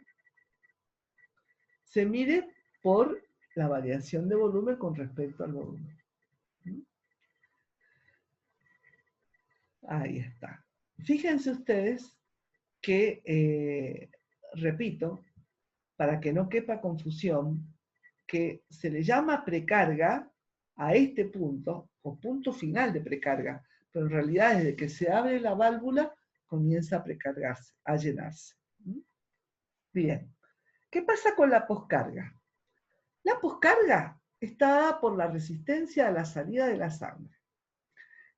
Se mide por la variación de volumen con respecto al volumen. Ahí está. Fíjense ustedes que, repito, para que no quepa confusión, que se le llama precarga a este punto, o punto final de precarga, pero en realidad desde que se abre la válvula comienza a precargarse, a llenarse. Bien, ¿qué pasa con la poscarga? La poscarga está dada por la resistencia a la salida de la sangre.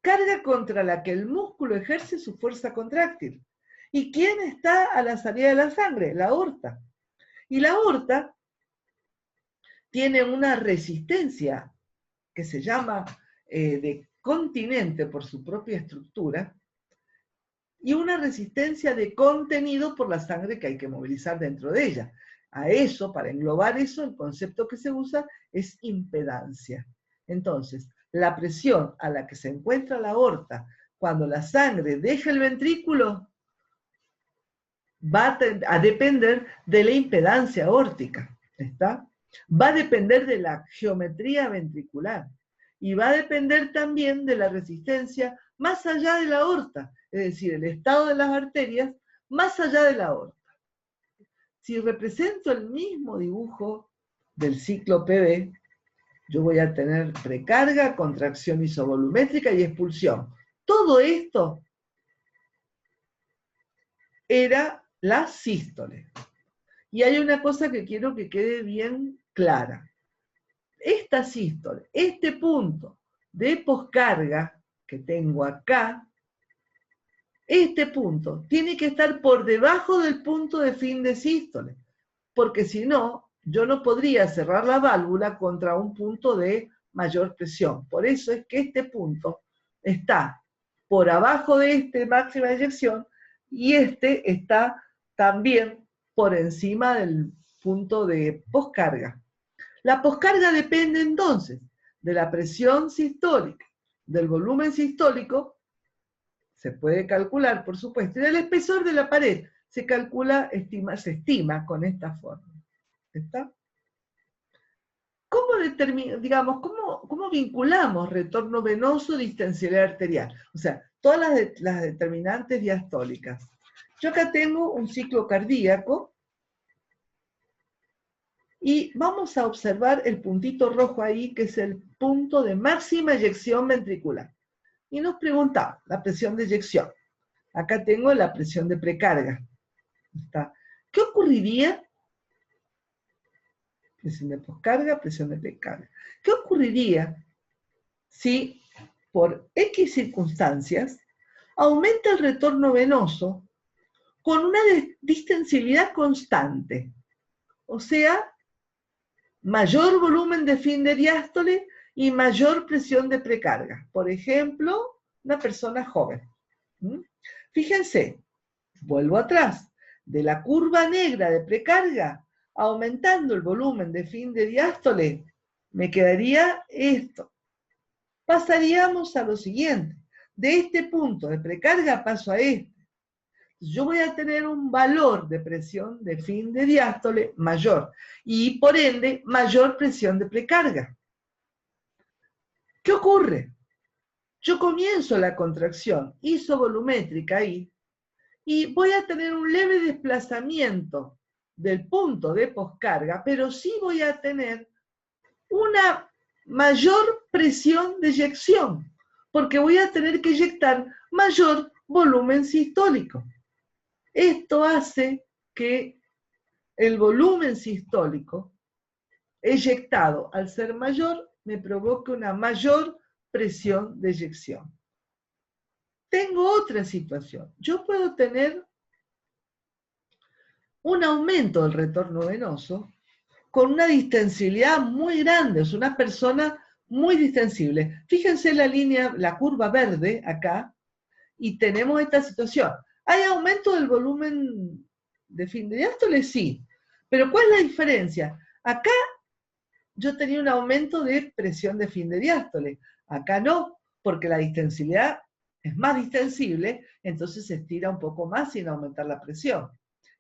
Carga contra la que el músculo ejerce su fuerza contráctil. ¿Y quién está a la salida de la sangre? La aorta. Y la aorta tiene una resistencia que se llama de continente por su propia estructura y una resistencia de contenido por la sangre que hay que movilizar dentro de ella. A eso, para englobar eso, el concepto que se usa es impedancia. Entonces, la presión a la que se encuentra la aorta cuando la sangre deja el ventrículo va a depender de la impedancia aórtica, ¿está? Va a depender de la geometría ventricular y va a depender también de la resistencia más allá de la aorta, es decir, el estado de las arterias más allá de la aorta. Si represento el mismo dibujo del ciclo PV, yo voy a tener precarga, contracción isovolumétrica y expulsión. Todo esto era la sístole. Y hay una cosa que quiero que quede bien clara. Esta sístole, este punto de poscarga que tengo acá, este punto tiene que estar por debajo del punto de fin de sístole, porque si no, yo no podría cerrar la válvula contra un punto de mayor presión. Por eso es que este punto está por abajo de este máxima eyección y este está también por encima del punto de poscarga. La poscarga depende entonces de la presión sistólica, del volumen sistólico, se puede calcular, por supuesto, y del espesor de la pared se calcula, se estima con esta forma. ¿Está? ¿Cómo vinculamos retorno venoso distensibilidad arterial? O sea, todas las determinantes diastólicas. Yo acá tengo un ciclo cardíaco y vamos a observar el puntito rojo ahí, que es el punto de máxima eyección ventricular. Y nos preguntamos, la presión de eyección. Acá tengo la presión de precarga. ¿Está? ¿Qué ocurriría? Presión de poscarga, presión de precarga. ¿Qué ocurriría si por X circunstancias aumenta el retorno venoso con una distensibilidad constante? O sea, mayor volumen de fin de diástole y mayor presión de precarga. Por ejemplo, una persona joven. Fíjense, vuelvo atrás, de la curva negra de precarga, aumentando el volumen de fin de diástole, me quedaría esto. Pasaríamos a lo siguiente. De este punto de precarga paso a este. Yo voy a tener un valor de presión de fin de diástole mayor y por ende mayor presión de precarga. ¿Qué ocurre? Yo comienzo la contracción isovolumétrica ahí y voy a tener un leve desplazamiento del punto de poscarga, pero sí voy a tener una mayor presión de eyección, porque voy a tener que eyectar mayor volumen sistólico. Esto hace que el volumen sistólico eyectado, al ser mayor, me provoque una mayor presión de eyección. Tengo otra situación. Yo puedo tener un aumento del retorno venoso con una distensibilidad muy grande, es una persona muy distensible. Fíjense la línea, la curva verde acá, y tenemos esta situación. ¿Hay aumento del volumen de fin de diástole? Sí. Pero ¿cuál es la diferencia? Acá yo tenía un aumento de presión de fin de diástole. Acá no, porque la distensibilidad es más distensible, entonces se estira un poco más sin aumentar la presión.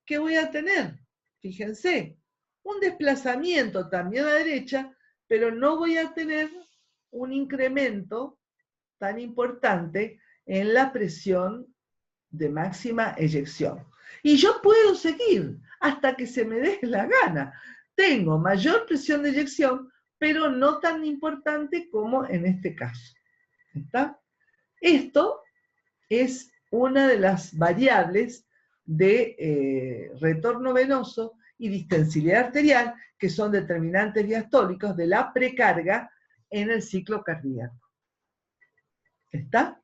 ¿Qué voy a tener? Fíjense, un desplazamiento también a la derecha, pero no voy a tener un incremento tan importante en la presión de máxima eyección. Y yo puedo seguir hasta que se me dé la gana. Tengo mayor presión de eyección, pero no tan importante como en este caso. ¿Está? Esto es una de las variables de retorno venoso y distensibilidad arterial, que son determinantes diastólicos de la precarga en el ciclo cardíaco. ¿Está?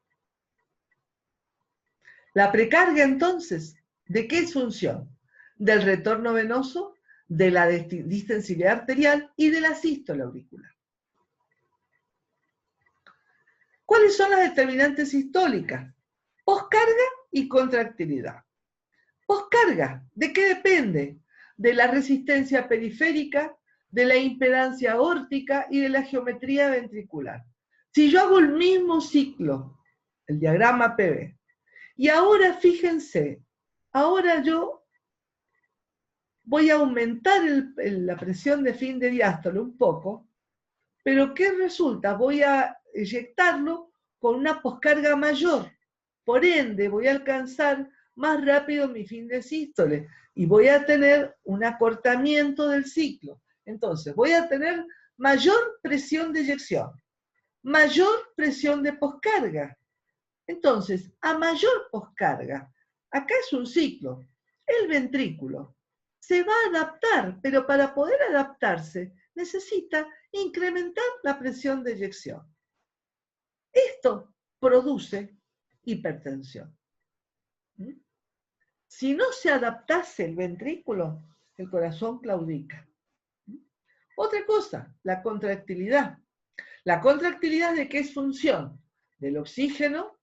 La precarga, entonces, ¿de qué es función? Del retorno venoso, de la distensibilidad arterial y de la sístole auricular. ¿Cuáles son las determinantes sistólicas? Poscarga y contractilidad. Poscarga, ¿de qué depende? De la resistencia periférica, de la impedancia aórtica y de la geometría ventricular. Si yo hago el mismo ciclo, el diagrama PV, y ahora fíjense, ahora yo voy a aumentar la presión de fin de diástole un poco, pero ¿qué resulta? Voy a eyectarlo con una poscarga mayor. Por ende, voy a alcanzar más rápido mi fin de sístole y voy a tener un acortamiento del ciclo. Entonces, voy a tener mayor presión de eyección, mayor presión de poscarga. Entonces, a mayor poscarga, acá es un ciclo, el ventrículo se va a adaptar, pero para poder adaptarse necesita incrementar la presión de eyección. Esto produce hipertensión. Si no se adaptase el ventrículo, el corazón claudica. Otra cosa, la contractilidad. ¿La contractilidad de qué es función? Del oxígeno,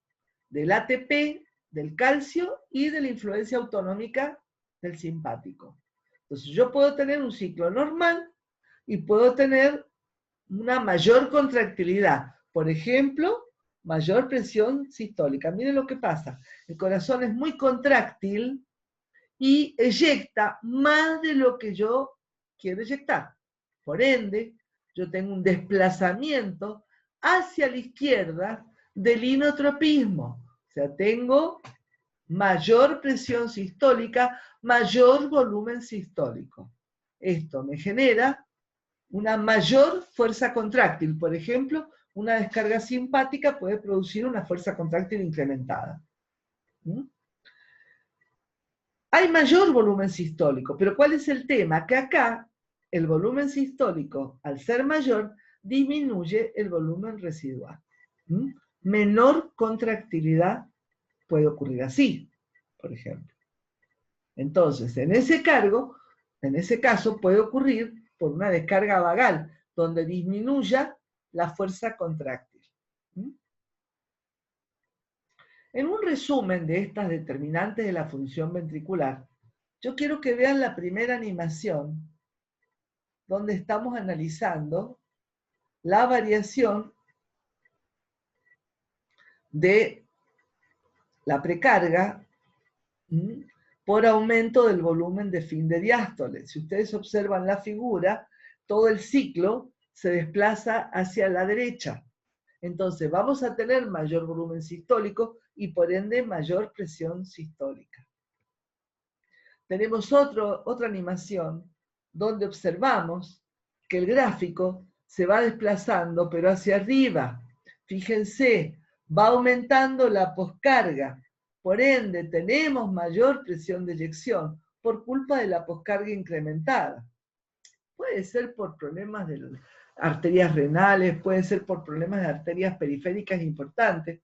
del ATP, del calcio y de la influencia autonómica del simpático. Entonces yo puedo tener un ciclo normal y puedo tener una mayor contractilidad. Por ejemplo, mayor presión sistólica. Miren lo que pasa. El corazón es muy contráctil y eyecta más de lo que yo quiero eyectar. Por ende, yo tengo un desplazamiento hacia la izquierda del inotropismo. O sea, tengo mayor presión sistólica, mayor volumen sistólico. Esto me genera una mayor fuerza contráctil. Por ejemplo, una descarga simpática puede producir una fuerza contráctil incrementada. Hay mayor volumen sistólico, pero ¿cuál es el tema? Que acá el volumen sistólico, al ser mayor, disminuye el volumen residual. Menor contractilidad puede ocurrir así, por ejemplo. Entonces, en ese caso puede ocurrir por una descarga vagal, donde disminuya la fuerza contráctil. En un resumen de estas determinantes de la función ventricular, yo quiero que vean la primera animación, donde estamos analizando la variación de la precarga por aumento del volumen de fin de diástole. Si ustedes observan la figura, todo el ciclo se desplaza hacia la derecha. Entonces vamos a tener mayor volumen sistólico y por ende mayor presión sistólica. Tenemos otra animación donde observamos que el gráfico se va desplazando pero hacia arriba. Fíjense, va aumentando la poscarga. Por ende, tenemos mayor presión de eyección por culpa de la poscarga incrementada. Puede ser por problemas de arterias renales, puede ser por problemas de arterias periféricas importantes,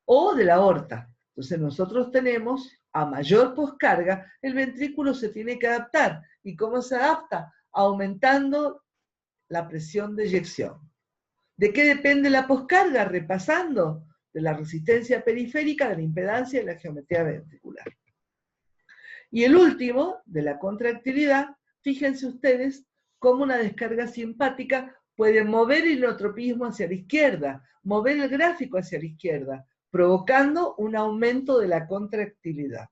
o de la aorta. Entonces nosotros tenemos, a mayor poscarga, el ventrículo se tiene que adaptar. ¿Y cómo se adapta? Aumentando la presión de eyección. ¿De qué depende la poscarga? Repasando, de la resistencia periférica, de la impedancia y de la geometría ventricular. Y el último, de la contractilidad, fíjense ustedes cómo una descarga simpática puede mover el inotropismo hacia la izquierda, mover el gráfico hacia la izquierda, provocando un aumento de la contractilidad.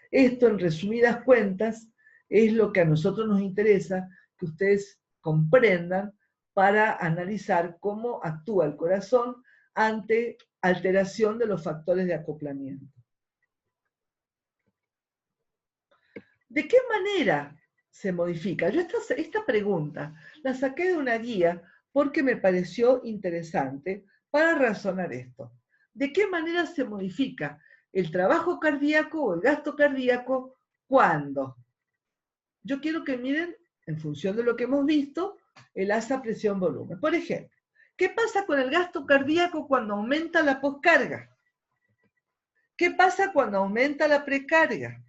Esto, en resumidas cuentas, es lo que a nosotros nos interesa que ustedes comprendan para analizar cómo actúa el corazón ante alteración de los factores de acoplamiento. ¿De qué manera se modifica? Yo esta pregunta la saqué de una guía porque me pareció interesante para razonar esto. ¿De qué manera se modifica el trabajo cardíaco o el gasto cardíaco cuando? Yo quiero que miren, en función de lo que hemos visto, el asa presión-volumen. Por ejemplo, ¿qué pasa con el gasto cardíaco cuando aumenta la poscarga? ¿Qué pasa cuando aumenta la precarga?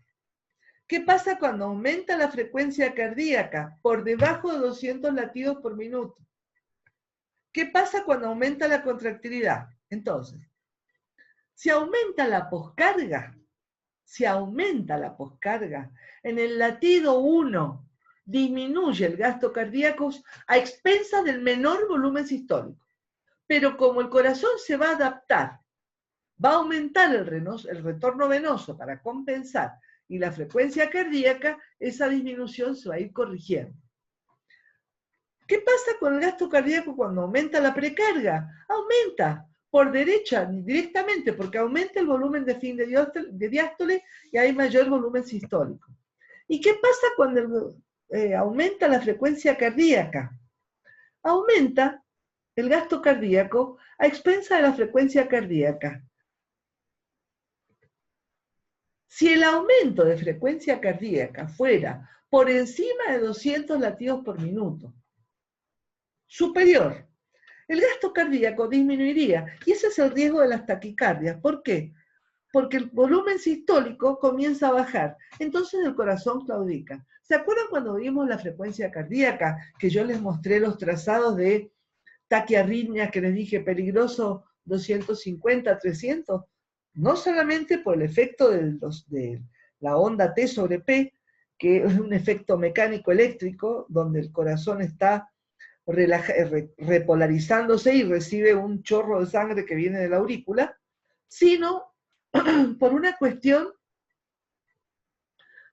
¿Qué pasa cuando aumenta la frecuencia cardíaca por debajo de 200 latidos por minuto? ¿Qué pasa cuando aumenta la contractilidad? Entonces, si aumenta la poscarga, en el latido 1 disminuye el gasto cardíaco a expensas del menor volumen sistólico. Pero como el corazón se va a adaptar, va a aumentar el retorno venoso para compensar y la frecuencia cardíaca, esa disminución se va a ir corrigiendo. ¿Qué pasa con el gasto cardíaco cuando aumenta la precarga? Aumenta por derecha directamente porque aumenta el volumen de fin de diástole y hay mayor volumen sistólico. ¿Y qué pasa cuando aumenta la frecuencia cardíaca? Aumenta el gasto cardíaco a expensa de la frecuencia cardíaca. Si el aumento de frecuencia cardíaca fuera por encima de 200 latidos por minuto, superior, el gasto cardíaco disminuiría. Y ese es el riesgo de las taquicardias. ¿Por qué? Porque el volumen sistólico comienza a bajar. Entonces el corazón claudica. ¿Se acuerdan cuando vimos la frecuencia cardíaca? Que yo les mostré los trazados de taquiarritmia, que les dije peligroso 250, 300. No solamente por el efecto de la onda T sobre P, que es un efecto mecánico eléctrico, donde el corazón está repolarizándose y recibe un chorro de sangre que viene de la aurícula, sino por una cuestión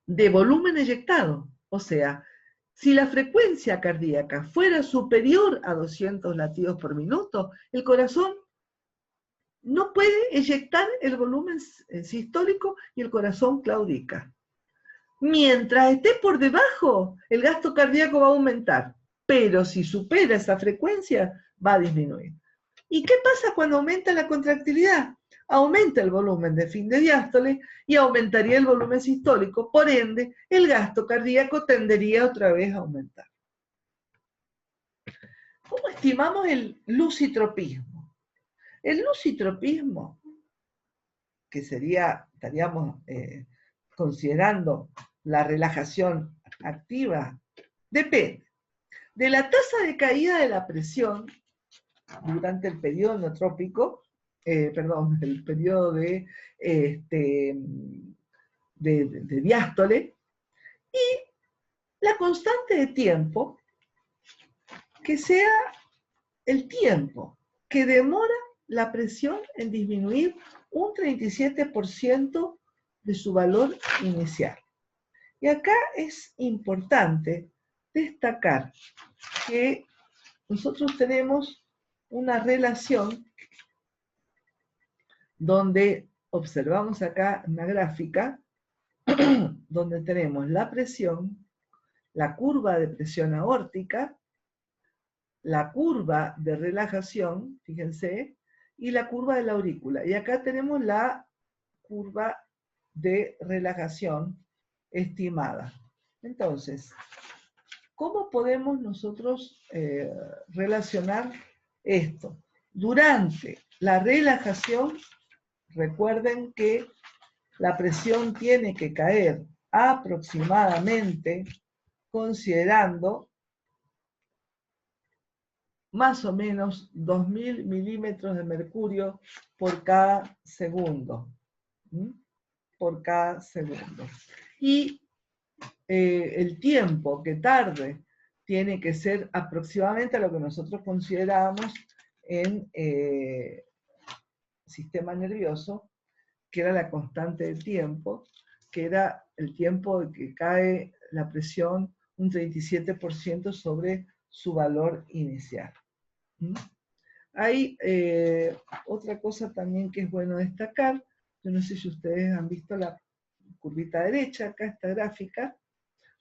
de volumen eyectado. O sea, si la frecuencia cardíaca fuera superior a 200 latidos por minuto, el corazón no puede eyectar el volumen sistólico y el corazón claudica. Mientras esté por debajo, el gasto cardíaco va a aumentar, pero si supera esa frecuencia, va a disminuir. ¿Y qué pasa cuando aumenta la contractilidad? Aumenta el volumen de fin de diástole y aumentaría el volumen sistólico, por ende, el gasto cardíaco tendería otra vez a aumentar. ¿Cómo estimamos el lusitropismo? El lusitropismo, que estaríamos considerando la relajación activa, depende de la tasa de caída de la presión durante el periodo neotrópico, el periodo de diástole, y la constante de tiempo, que sea el tiempo que demora la presión en disminuir un 37% de su valor inicial. Y acá es importante destacar que nosotros tenemos una relación donde observamos acá una gráfica donde tenemos la presión, la curva de presión aórtica, la curva de relajación, fíjense, y la curva de la aurícula. Y acá tenemos la curva de relajación estimada. Entonces, ¿cómo podemos nosotros relacionar esto? Durante la relajación, recuerden que la presión tiene que caer aproximadamente considerando más o menos 2000 milímetros de mercurio por cada segundo. Por cada segundo. Y el tiempo que tarde tiene que ser aproximadamente lo que nosotros considerábamos en sistema nervioso, que era la constante del tiempo, que era el tiempo en que cae la presión un 37% sobre su valor inicial. Hay otra cosa también que es bueno destacar. Yo no sé si ustedes han visto la curvita derecha, acá esta gráfica,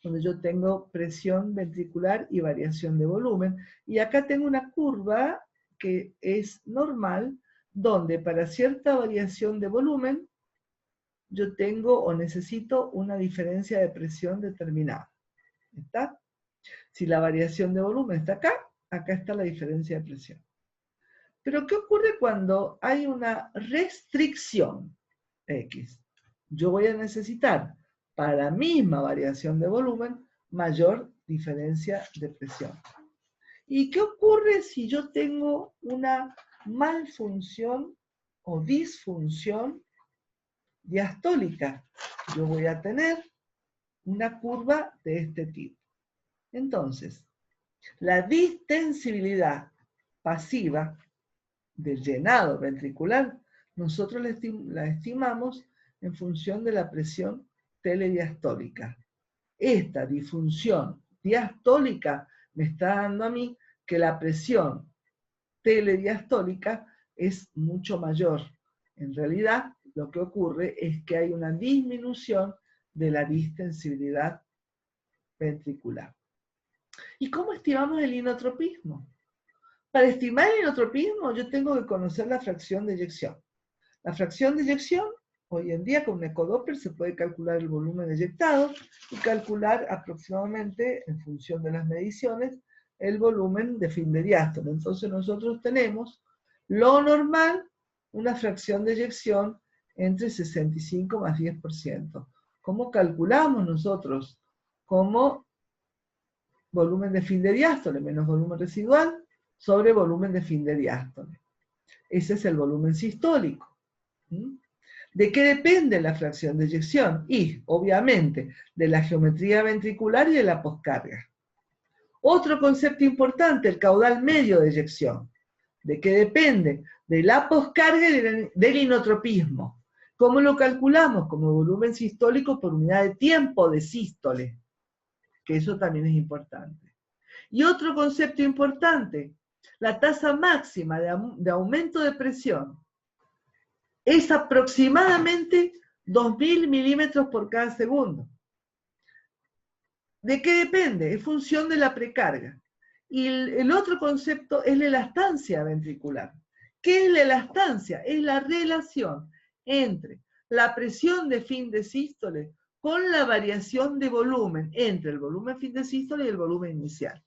donde yo tengo presión ventricular y variación de volumen. Y acá tengo una curva que es normal, donde para cierta variación de volumen, yo tengo o necesito una diferencia de presión determinada. ¿Está? Si la variación de volumen está acá, acá está la diferencia de presión. Pero ¿qué ocurre cuando hay una restricción X? Yo voy a necesitar, para la misma variación de volumen, mayor diferencia de presión. ¿Y qué ocurre si yo tengo una malfunción o disfunción diastólica? Yo voy a tener una curva de este tipo. Entonces, la distensibilidad pasiva del llenado ventricular, nosotros la estimamos en función de la presión telediastólica. Esta disfunción diastólica me está dando a mí que la presión telediastólica es mucho mayor. En realidad, lo que ocurre es que hay una disminución de la distensibilidad ventricular. ¿Y cómo estimamos el inotropismo? Para estimar el inotropismo, yo tengo que conocer la fracción de eyección. La fracción de eyección, hoy en día con un ecodoppler se puede calcular el volumen eyectado y calcular aproximadamente, en función de las mediciones, el volumen de fin de diástole. Entonces nosotros tenemos lo normal, una fracción de eyección entre 65 más 10%. ¿Cómo calculamos nosotros? Como volumen de fin de diástole menos volumen residual sobre volumen de fin de diástole. Ese es el volumen sistólico. ¿De qué depende la fracción de eyección? Y, obviamente, de la geometría ventricular y de la poscarga. Otro concepto importante, el caudal medio de eyección. ¿De qué depende? De la poscarga y del inotropismo. ¿Cómo lo calculamos? Como volumen sistólico por unidad de tiempo de sístole, que eso también es importante. Y otro concepto importante, la tasa máxima de aumento de presión es aproximadamente 2000 milímetros por cada segundo. ¿De qué depende? Es función de la precarga. Y el otro concepto es la elastancia ventricular. ¿Qué es la elastancia? Es la relación entre la presión de fin de sístole con la variación de volumen entre el volumen fin de sístole y el volumen inicial.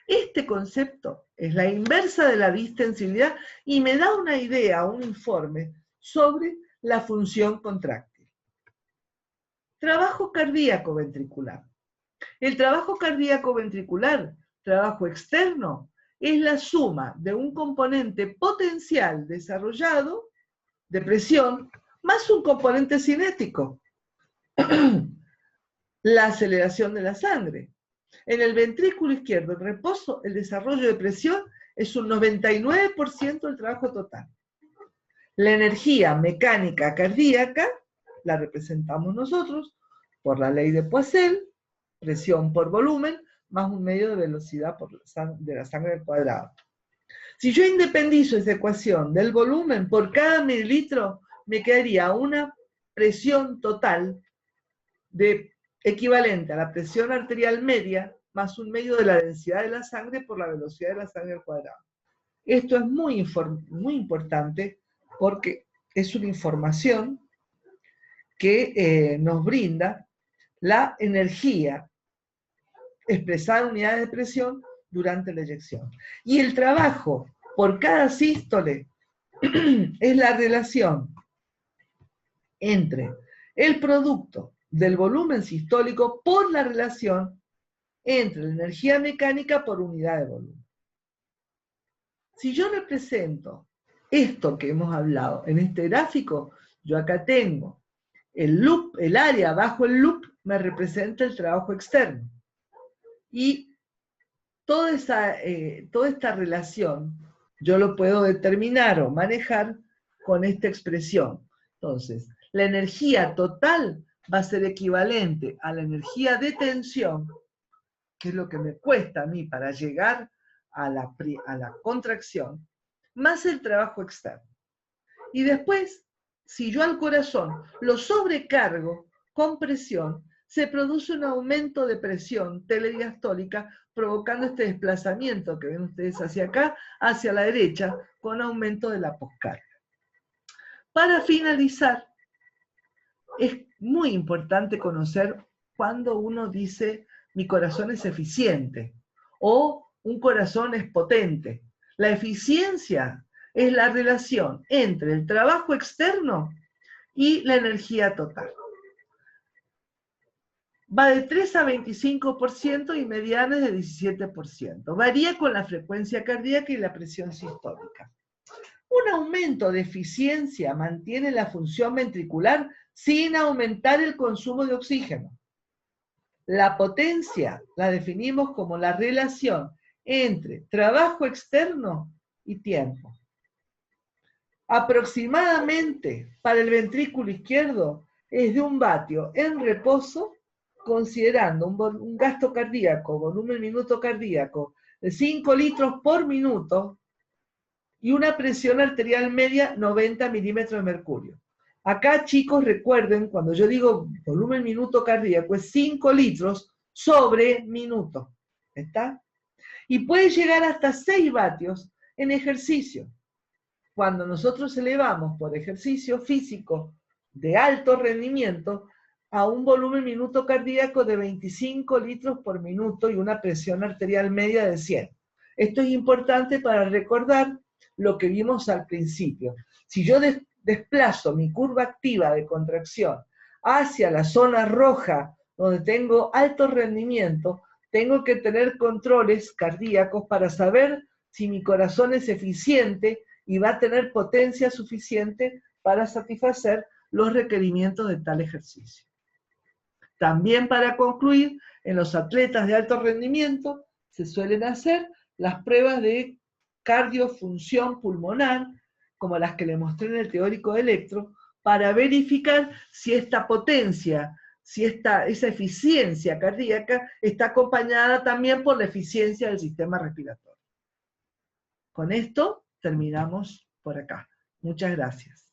Este concepto es la inversa de la distensibilidad y me da una idea, un informe sobre la función contráctil. Trabajo cardíaco ventricular. El trabajo cardíaco ventricular, trabajo externo, es la suma de un componente potencial desarrollado de presión más un componente cinético, la aceleración de la sangre. En el ventrículo izquierdo, en reposo, el desarrollo de presión es un 99% del trabajo total. La energía mecánica cardíaca la representamos nosotros por la ley de Poiseuille, presión por volumen, más un medio de velocidad de la sangre al cuadrado. Si yo independizo esa ecuación del volumen, por cada mililitro me quedaría una presión total equivalente a la presión arterial media más un medio de la densidad de la sangre por la velocidad de la sangre al cuadrado. Esto es muy importante porque es una información que nos brinda la energía expresada en unidades de presión durante la eyección. Y el trabajo por cada sístole es la relación entre el producto del volumen sistólico por la relación entre la energía mecánica por unidad de volumen. Si yo represento esto que hemos hablado en este gráfico, yo acá tengo el loop, el área bajo el loop me representa el trabajo externo. Y toda esta relación yo lo puedo determinar o manejar con esta expresión. Entonces, la energía total va a ser equivalente a la energía de tensión, que es lo que me cuesta a mí para llegar a la contracción, más el trabajo externo. Y después, si yo al corazón lo sobrecargo con presión, se produce un aumento de presión telediastólica, provocando este desplazamiento que ven ustedes hacia acá, hacia la derecha, con aumento de la poscarga. Para finalizar, es muy importante conocer cuando uno dice mi corazón es eficiente o un corazón es potente. La eficiencia es la relación entre el trabajo externo y la energía total. Va de 3 a 25% y medianas de 17%. Varía con la frecuencia cardíaca y la presión sistólica. Un aumento de eficiencia mantiene la función ventricular sin aumentar el consumo de oxígeno. La potencia la definimos como la relación entre trabajo externo y tiempo. Aproximadamente para el ventrículo izquierdo es de 1 vatio en reposo, considerando un gasto cardíaco, volumen minuto cardíaco, de 5 litros por minuto y una presión arterial media 90 milímetros de mercurio. Acá, chicos, recuerden, cuando yo digo volumen minuto cardíaco, es 5 litros sobre minuto. ¿Está? Y puede llegar hasta 6 vatios en ejercicio. Cuando nosotros elevamos por ejercicio físico de alto rendimiento a un volumen minuto cardíaco de 25 litros por minuto y una presión arterial media de 100. Esto es importante para recordar lo que vimos al principio. Si yo desplazo mi curva activa de contracción hacia la zona roja, donde tengo alto rendimiento, tengo que tener controles cardíacos para saber si mi corazón es eficiente y va a tener potencia suficiente para satisfacer los requerimientos de tal ejercicio. También, para concluir, en los atletas de alto rendimiento se suelen hacer las pruebas de cardiofunción pulmonar, como las que le mostré en el teórico de electro, para verificar si esta potencia, si esa eficiencia cardíaca está acompañada también por la eficiencia del sistema respiratorio. Con esto terminamos por acá. Muchas gracias.